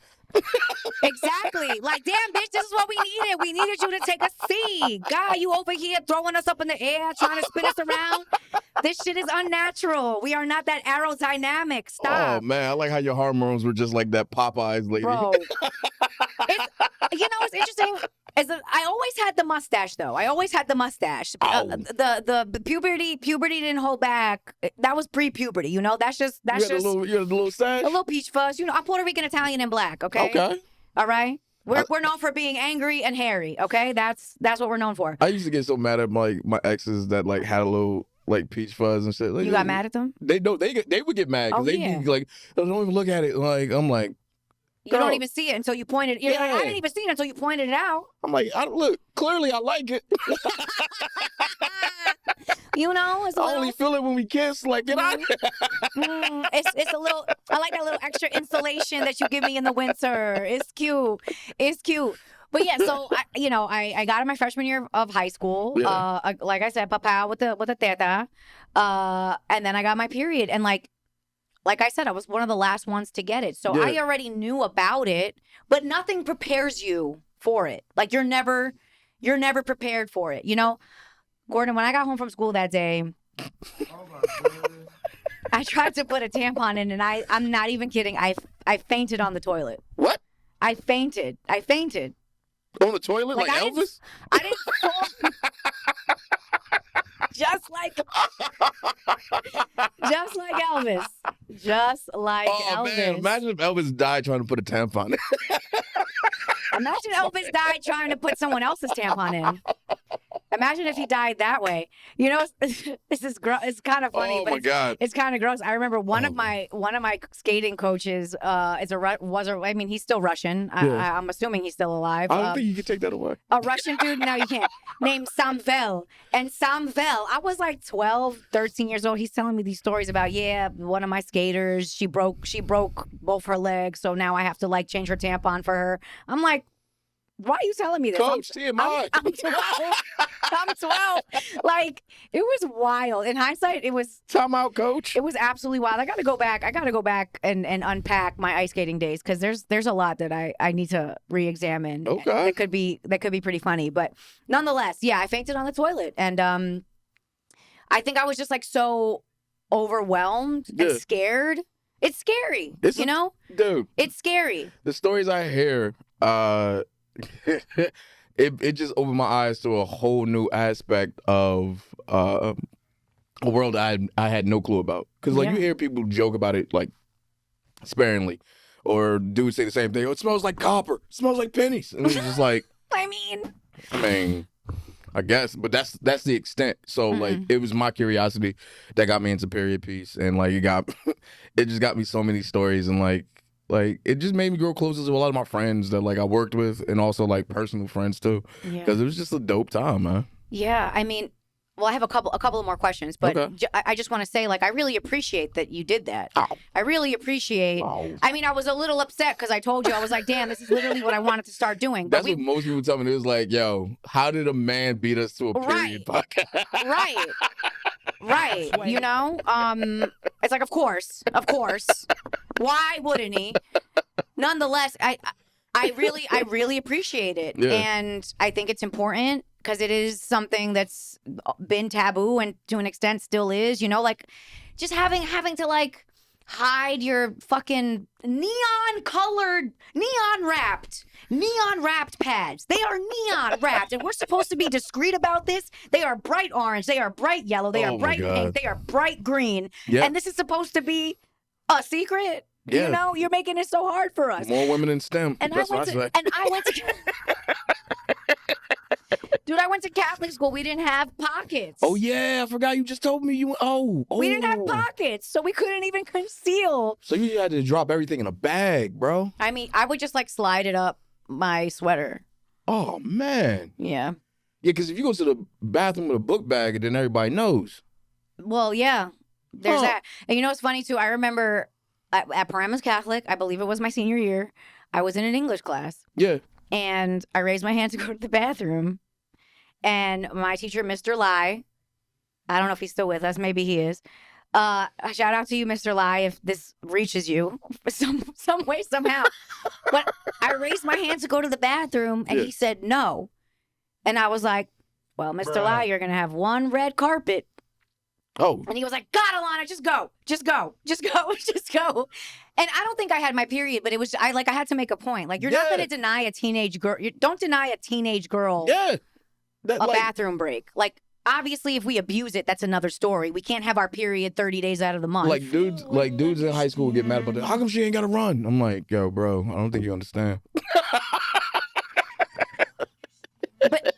Exactly. Like, damn, bitch, this is what we needed. We needed you to take a seat. God, you over here throwing us up in the air, trying to spin us around. This shit is unnatural. We are not that aerodynamic. Stop. Oh, man, I like how your hormones were just like that Popeyes lady. Bro. It's interesting. I always had the mustache, though. I always had the mustache. The puberty didn't hold back. That was pre-puberty, That's just you had a little stash? A little peach fuzz. I'm Puerto Rican, Italian, and black. Okay. Okay. All right. We're known for being angry and hairy. Okay. That's what we're known for. I used to get so mad at my exes that like had a little like peach fuzz and shit. Like, you got mad at them? They would get mad because they'd be like, don't even look at it. Like I'm like, You don't even see it until you pointed. You're like, I didn't even see it until you pointed it out. I'm like, look, clearly I like it. You know, it's a I little. only feel it when we kiss. Like, get out. It's a little. I like that little extra insulation that you give me in the winter. It's cute. It's cute. But yeah, so I got in my freshman year of high school. Yeah. Like I said, papa with the teta, and then I got my period, and like I said, I was one of the last ones to get it, so I already knew about it, but nothing prepares you for it. Like you're never prepared for it. You know, Gordon, when I got home from school that day, I tried to put a tampon in, and I'm not even kidding. I fainted on the toilet. What? I fainted. On the toilet, like Elvis? I didn't fall. Just like Elvis. Just like Elvis. Man, imagine if Elvis died trying to put a tampon in. Imagine Elvis died trying to put someone else's tampon in. Imagine if he died that way. You know, this is it's kind of funny, but it's kind of gross. I remember one of my skating coaches he's still Russian. I'm assuming he's still alive. I don't think you can take that away. A Russian dude? No, you can't. Named Samvel. And Samvel, I was like 12, 13 years old. He's telling me these stories about, one of my skaters, she broke both her legs, so now I have to like change her tampon for her. I'm like, why are you telling me this? Coach, TMI. I'm 12. I'm 12. Like, it was wild. In hindsight, it was... Time out, Coach. It was absolutely wild. I got to go back and unpack my ice skating days, because there's a lot that I need to re-examine. Okay. That could be pretty funny. But nonetheless, I fainted on the toilet. And I think I was just like so overwhelmed and scared. It's scary, Dude. It's scary. The stories I hear... it just opened my eyes to a whole new aspect of a world I had no clue about. Because you hear people joke about it like sparingly, or dudes say the same thing. Oh, it smells like copper. It smells like pennies. And it's just like, I mean, I guess, but that's the extent. So like, it was my curiosity that got me into period piece, and like it just got me so many stories, and like it just made me grow closer to a lot of my friends that like I worked with, and also like personal friends too, because it was just a dope time, man. Yeah, I mean, well, I have a couple of more questions, but I just want to say, like, I really appreciate that you did that. Ow. I really appreciate. Ow. I mean, I was a little upset because I told you, I was like, damn, this is literally what I wanted to start doing. That's what most people tell me. It was like, yo, how did a man beat us to a period podcast? Right. You know, it's like, of course. Why wouldn't he? Nonetheless, I really appreciate it, and I think it's important, because it is something that's been taboo, and to an extent still is. You know, like just having to like hide your fucking neon wrapped pads. They are neon wrapped, and we're supposed to be discreet about this. They are bright orange. They are bright yellow. They are bright pink. They are bright green. Yep. And this is supposed to be a secret. Yeah. You know, you're making it so hard for us. More women in STEM. And That's what I say. Dude, I went to Catholic school. We didn't have pockets. Oh yeah, I forgot you just told me you. We didn't have pockets, so we couldn't even conceal. So you had to drop everything in a bag, bro. I mean, I would just like slide it up my sweater. Oh man. Yeah. Yeah, because if you go to the bathroom with a book bag, then everybody knows. Well, yeah, there's that. And you know what's funny too? I remember at Paramus Catholic, I believe it was my senior year, I was in an English class. Yeah. And I raised my hand to go to the bathroom. And my teacher, Mr. Lai, I don't know if he's still with us. Maybe he is. Shout out to you, Mr. Lai, if this reaches you some way, somehow. But I raised my hand to go to the bathroom, and he said no. And I was like, well, Mr. Lai, you're going to have one red carpet. Oh. And he was like, God, Alana, just go. And I don't think I had my period, but it was, I had to make a point. Like, you're not going to deny a teenage girl. Don't deny a teenage girl a bathroom break. Like, obviously, if we abuse it, that's another story. We can't have our period 30 days out of the month. Like dudes in high school would get mad about that. How come she ain't got to run? I'm like, yo, bro, I don't think you understand. But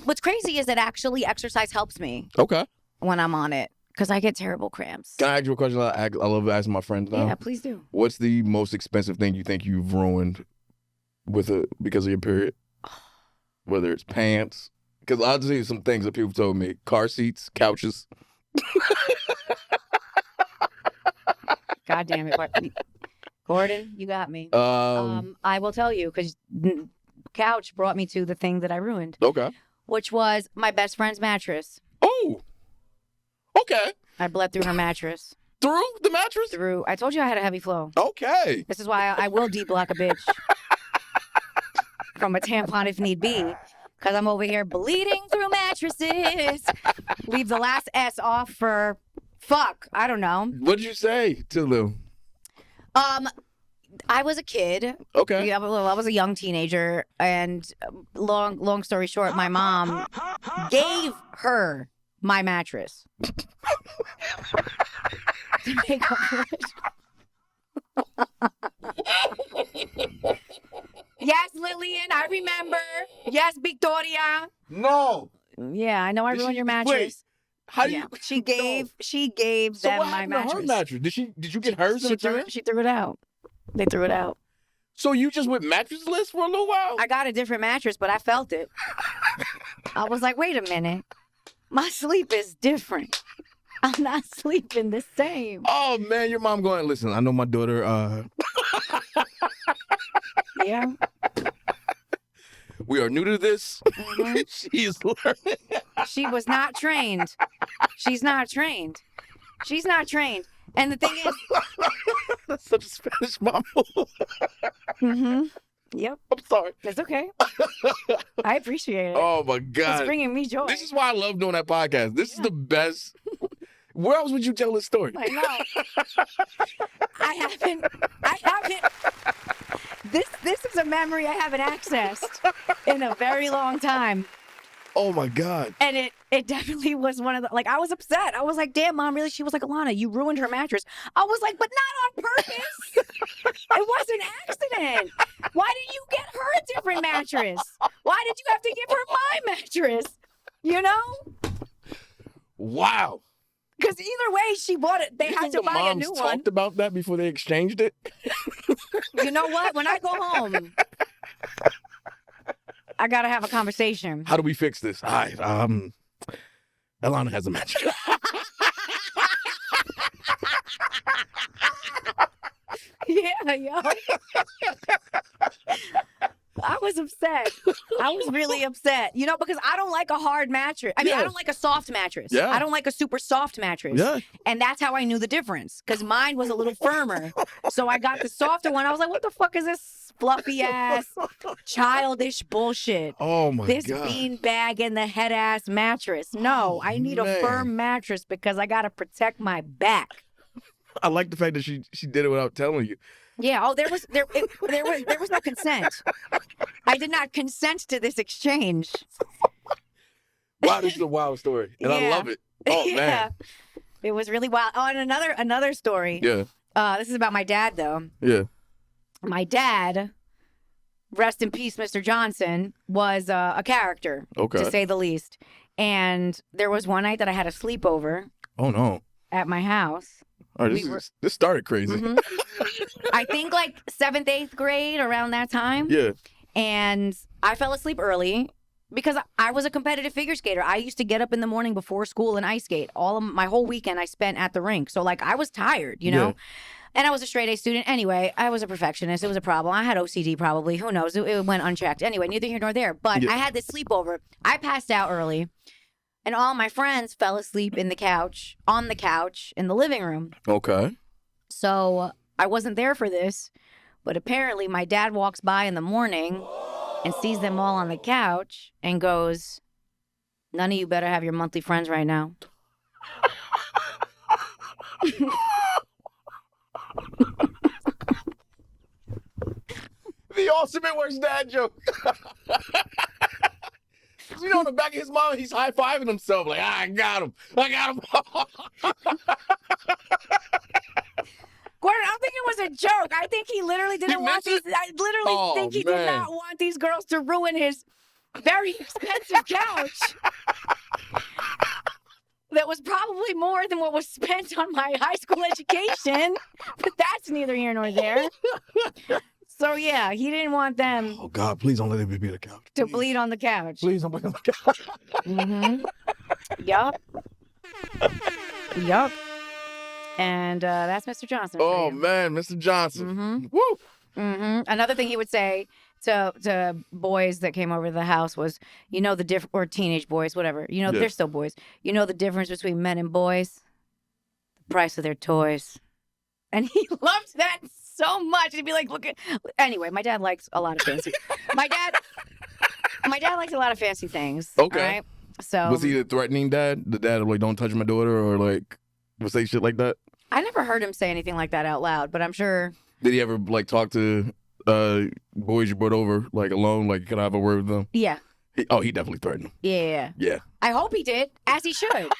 what's crazy is that actually exercise helps me. Okay. When I'm on it. because I get terrible cramps. Can I ask you a question? I love asking my friends now. Yeah, please do. What's the most expensive thing you think you've ruined because of your period? Whether it's pants, because I'll tell you some things that people told me: car seats, couches. God damn it, Gordon, you got me. I will tell you because couch brought me to the thing that I ruined. Okay. Which was my best friend's mattress. Oh. Okay. I bled through her mattress. Through the mattress? Through. I told you I had a heavy flow. Okay. This is why I will D-block a bitch from a tampon if need be. Because I'm over here bleeding through mattresses. Leave the last S off for fuck. I don't know. What did you say to them? I was a kid. Okay. Yeah, I was a young teenager, and long story short, my mom gave her my mattress to make up for it. Yes, Lillian, I remember. Yes, Victoria. No. Yeah, I know I ruined your mattress. Wait. How do Yeah, you? she gave So them what my happened to mattress. her mattress? Did you get hers in return? She threw it out. They threw it out. So you just went mattressless for a little while? I got a different mattress, but I felt it. I was like, wait a minute. My sleep is different. I'm not sleeping the same. Oh man, your mom going, listen, I know my daughter Yeah. we are new to this. Mhm. She's learning. She was not trained. She's not trained. She's not trained. And the thing is, That's such a Spanish mom. Yep, I'm sorry. it's okay. I appreciate it. Oh my It's God. bringing me joy. This is why I love doing that podcast. This is the best. Where else would you tell this story? I know. I haven't. This is a memory I haven't accessed in a very long time. Oh my God. And it definitely was one of the, like, I was upset. I was like, damn, Mom, really? She was like, Alana, you ruined her mattress. I was like, but not on purpose. It was an accident. Why did you get her a different mattress? Why did you have to give her my mattress? You know? Wow. Because either way, she bought it. They You had think to the buy a moms new talked one. about that before they exchanged it? You know what? When I go home, I got to have a conversation. How do we fix this? All right, Alana has a mattress. Yeah, yo. I was upset. I was really upset. You know, because I don't like a hard mattress. I mean, I Yeah. don't like a soft mattress. Yeah. I don't like a super soft mattress. Yeah. And that's how I knew the difference. Because mine was a little firmer. So I got the softer one. I was like, what the fuck is this fluffy ass, childish bullshit? Oh my This God. beanbag and the head ass mattress. No, I need a man. firm mattress because I got to protect my back. I like the fact that she did it without telling you. Yeah. Oh, there was no consent. I did not consent to this exchange. Wow, this is a wild story, and I Yeah. love it. Oh Yeah. man. It was really wild. Oh, and another story. Yeah. This is about my dad, though. Yeah. My dad, rest in peace, Mr. Johnson, was a character, Okay. to say the least. And there was one night that I had a sleepover Oh no. at my house. All right, this started crazy. Mhm. I think like 7th, 8th grade, around that time. Yeah. And I fell asleep early because I was a competitive figure skater. I used to get up in the morning before school and ice skate. All of my whole weekend I spent at the rink. So like I was tired, you know? Yeah. And I was a straight A student. Anyway, I was a perfectionist. It was a problem. I had OCD probably. Who knows? It went unchecked. Anyway, neither here nor there. But Yeah. I had this sleepover. I passed out early. And all my friends fell asleep on the couch in the living room. Okay. So I wasn't there for this, but apparently my dad walks by in the morning and sees them all on the couch and goes, none of you better have your monthly friends right now. The ultimate worst dad joke. You know, in the back of his mind, he's high-fiving himself like, I got him. I got him. Gordon, I don't think it was a joke. I think he literally didn't He want meant these. I literally Oh, think he did man. not want these girls to ruin his very expensive couch. that was probably more than what was spent on my high school education, but that's neither here nor there. So yeah, he didn't want them Oh God, please don't let him be on the couch. to Please. bleed on the couch. Please don't bleed on the couch. Mm-hmm. Yup. Yup. And that's Mr. Johnson. for Oh you. man, Mr. Johnson. Mm-hmm. Woo. Mm-hmm. Another thing he would say to boys that came over to the house was, you know, or teenage boys, whatever. You know, Yeah. they're still boys. You know the difference between men and boys? The price of their toys. And he loved that so much. He'd be like, look at. Anyway, my dad likes a lot of fancy. my dad likes a lot of fancy things. Okay. Right? So Was he the threatening dad? The dad like, don't touch my daughter, or like, would say shit like that? I never heard him say anything like that out loud, but I'm sure. Did he ever like talk to boys you brought over like alone? Like, can I have a word with them? Yeah. He definitely threatened them. Yeah. Yeah. I hope he did, as he should.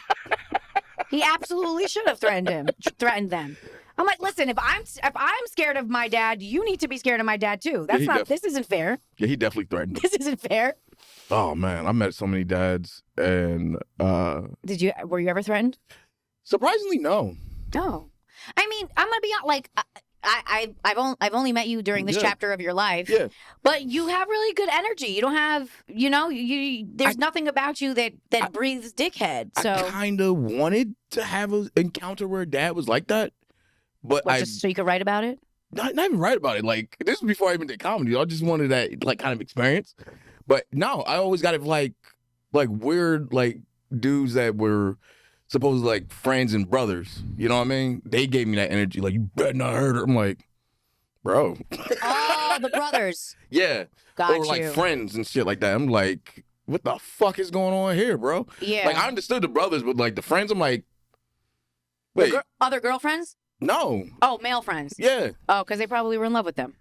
He absolutely should have threatened them. I'm like, listen, if I'm scared of my dad, you need to be scared of my dad too. That's this isn't fair. Yeah, he definitely threatened them. This isn't fair. Oh man, I met so many dads, and Were you ever threatened? surprisingly, no. No. I mean, I'm gonna be like, I've only met you during this Yeah. chapter of your life. Yeah. But you have really good energy. You don't have, there's nothing about you that breathes dickhead. So I kind of wanted to have an encounter where dad was like that, but just so you could write about it. not even write about it. Like, this was before I even did comedy. I just wanted that like kind of experience. But no, I always got it like weird like dudes that were supposed like friends and brothers. You know what I mean? They gave me that energy. Like, you better not hurt her. I'm like, bro. Oh, the brothers. Yeah. Got Or like you. friends and shit like that. I'm like, what the fuck is going on here, bro? Yeah. Like, I understood the brothers, but like the friends, I'm like, wait, Other girlfriends? no. Oh, male friends. Yeah. Oh, because they probably were in love with them.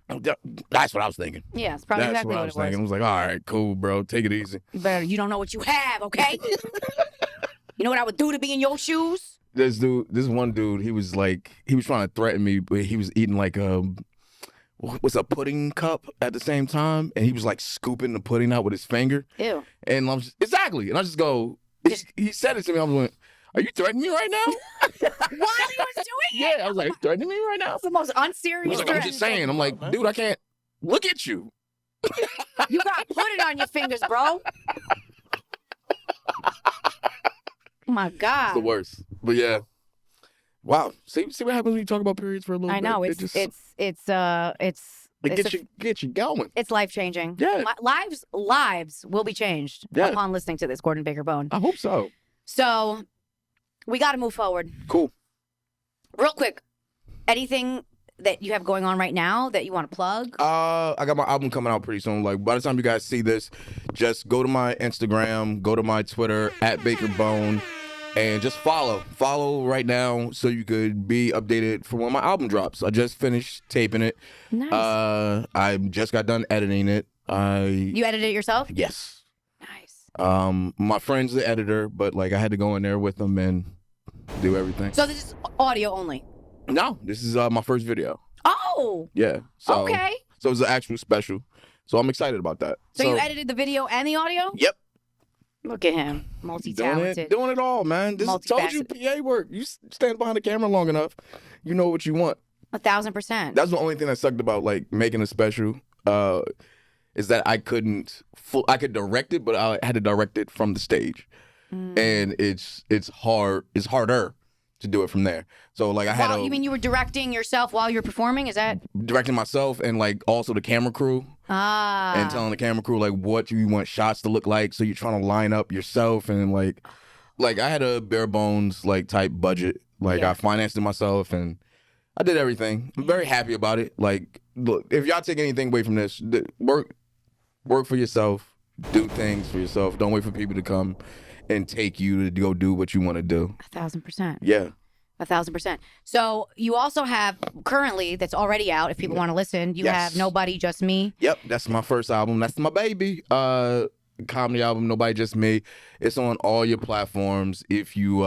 That's what I was thinking. Yeah, it's probably That's exactly what I was thinking. I was like, all right, cool, bro. Take it easy. You don't know what you have, okay? You know what I would do to be in your shoes? This one dude, he was trying to threaten me, but he was eating like what's a pudding cup at the same time, and he was like scooping the pudding out with his finger. Ew. And I'm just, exactly, and I just go, he said it to me. I was like, are you threatening me right now? Why he was doing it? Yeah, I was like, threatening me right now? That's the most I unserious was like, I'm threat. just saying. I'm like, dude, I can't look at you. You got pudding on your fingers, bro. Oh my God. It's the worst. But yeah. Wow. See what happens when you talk about periods for a little bit? I know It gets you going. It's life changing. Yeah. Lives will be changed upon listening to this Gordon Baker Bone. I hope so. So we got to move forward. Cool. Real quick, anything that you have going on right now that you want to plug? I got my album coming out pretty soon. Like, by the time you guys see this, just go to my Instagram, go to my Twitter @BakerBone, and just follow right now so you could be updated for when my album drops. I just finished taping it. Nice. I just got done editing it. You edited it yourself? Yes. Nice. My friend's the editor, but like I had to go in there with them and do everything. So this is audio only? No, this is my first video. Oh. Yeah. So, Okay. So it's an actual special. So I'm excited about that. So you edited the video and the audio? Yep. Look at him, multi-talented. Doing it all, man. This told you PA work. You stand behind the camera long enough, you know what you want. 1,000%. That's the only thing that sucked about like making a special, is that I could direct it, but I had to direct it from the stage, and it's harder to do it from there. So like I had you mean you were directing yourself while you were performing? Is that directing myself and like also the camera crew. And telling the camera crew like what you want shots to look like, so you're trying to line up yourself, and like I had a bare bones like type budget. Like I financed it myself and I did everything. I'm very happy about it. Like, look, if y'all take anything away from this, work for yourself, do things for yourself. Don't wait for people to come and take you to go do what you want to do. 1,000%. Yeah. 1,000%. So you also have currently, that's already out, if people want to listen, you have Nobody Just Me. Yep, that's my first album. That's my baby. Comedy album, Nobody Just Me. It's on all your platforms. If you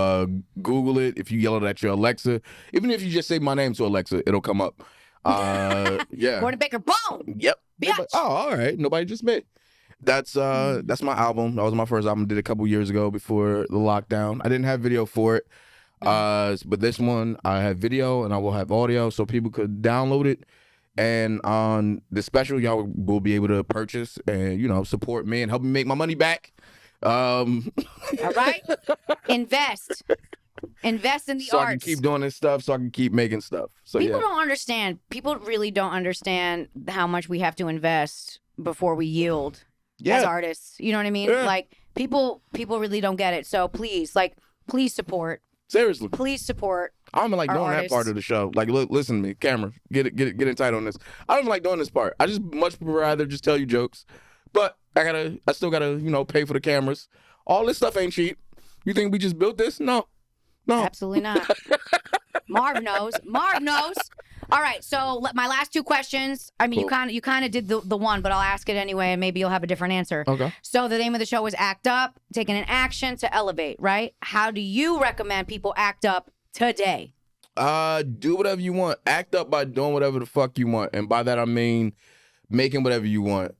Google it, if you yell it at your Alexa, even if you just say my name to Alexa, it'll come up. Yeah. Gordon Baker Bone. Yep. Bitch. Oh, all right. Nobody Just Me. that's my album. That was my first album. Did a couple years ago before the lockdown. I didn't have video for it. But this one I have video and I will have audio so people could download it. And on the special, y'all will be able to purchase and, you know, support me and help me make my money back. All right? Invest in the so arts. I can keep doing this stuff so I can keep making stuff. So People yeah. don't understand. People really don't understand how much we have to invest before we yield as artists. You know what I mean? Yeah. Like, people really don't get it. So please support. Seriously. Please support. I don't even like our doing artists. that part of the show. Like, look, listen to me, camera. Get in tight on this. I don't even like doing this part. I just much rather just tell you jokes. But I still gotta, you know, pay for the cameras. All this stuff ain't cheap. You think we just built this? No. Absolutely not. Marv knows. All right, so my last two questions. I mean, Cool. you kind of did the one, but I'll ask it anyway, and maybe you'll have a different answer. Okay. So the name of the show is Act Up, taking an action to elevate, right? How do you recommend people act up today? Do whatever you want. Act up by doing whatever the fuck you want. And by that I mean making whatever you want.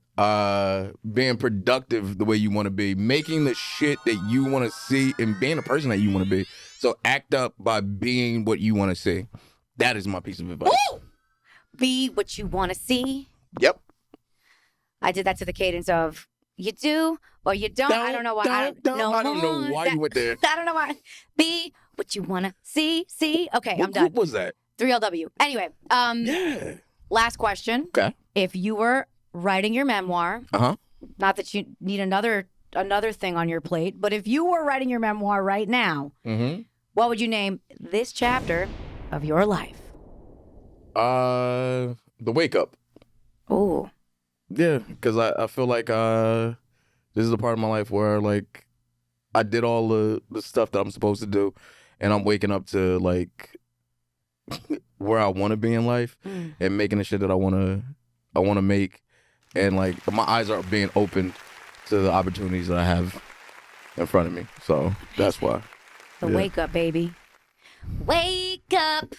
Being productive the way you want to be. Making the shit that you want to see and being the person that you want to be. So act up by being what you want to see. That is my piece of advice. Woo! Be what you want to see. Yep. I did that to the cadence of you do or you don't. I don't know why. I don't know why you went there. I don't know why. Be what you want to see. Okay, What I'm done. group was that? 3LW. Anyway, Yeah. last question. Okay. If you were writing your memoir, Uh-huh. not that you need another thing on your plate, but if you were writing your memoir right now, Mm-hmm. what would you name this chapter of your life? The wake up. Oh, Yeah, because I feel like this is a part of my life where like I did all the stuff that I'm supposed to do, and I'm waking up to like where I want to be in life and making the shit that I want to make, and like my eyes are being opened to the opportunities that I have in front of me. So that's why. the Yeah. wake up, baby. Wake up.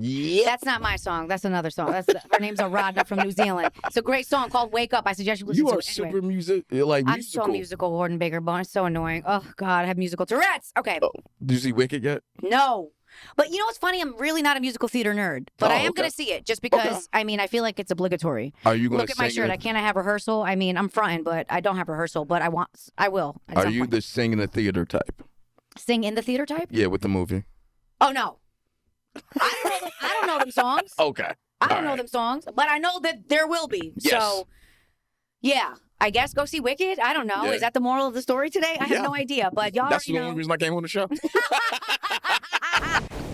Yeah. That's not my song. That's another song. Her name's Aradna from New Zealand. It's a great song called Wake Up. I suggest you listen You to are it. Anyway, super music. You're like I'm musical. so musical, Gordon Baker Bone. It's so annoying. Oh, God, I have musical Tourette's. Okay. Oh, did you see Wicked yet? No. But you know what's funny? I'm really not a musical theater nerd. But Oh, I am okay. going to see it just because, Okay. I mean, I feel like it's obligatory. Are you going Look to at my shirt. I can't have rehearsal. I mean, I'm fronting, but I don't have rehearsal. But I will. at Are some you point. the sing in the theater type? Sing in the theater type? Yeah, with the movie. Oh, no. I don't know them songs. Okay. I don't All know right. them songs, but I know that there will be. Yes. So, yeah, I guess go see Wicked. I don't know. Yeah. Is that the moral of the story today? I Yeah. have no idea, but y'all That's already the only know. reason I came on the show.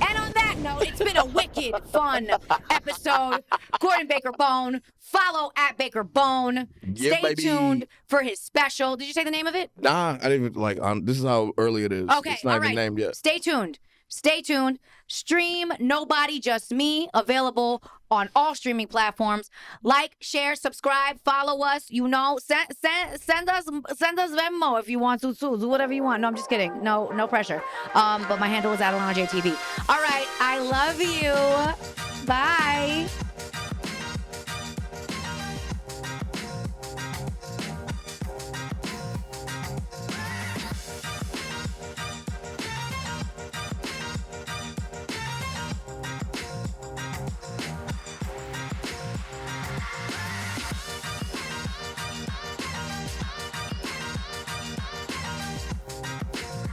And on that note, it's been a wicked, fun episode. Gordon Baker Bone. Follow at Baker Bone. Yeah, Stay baby. tuned for his special. Did you say the name of it? Nah, I didn't even like. This is how early it is. Okay, it's not all even right. named yet. Stay tuned. Stay tuned. Stream Nobody Just Me, available on all streaming platforms. Like, share, subscribe, follow us. You know, send us Venmo if you want to too. Do whatever you want. No, I'm just kidding. No pressure. But my handle is Alana JTV. All right, I love you. Bye.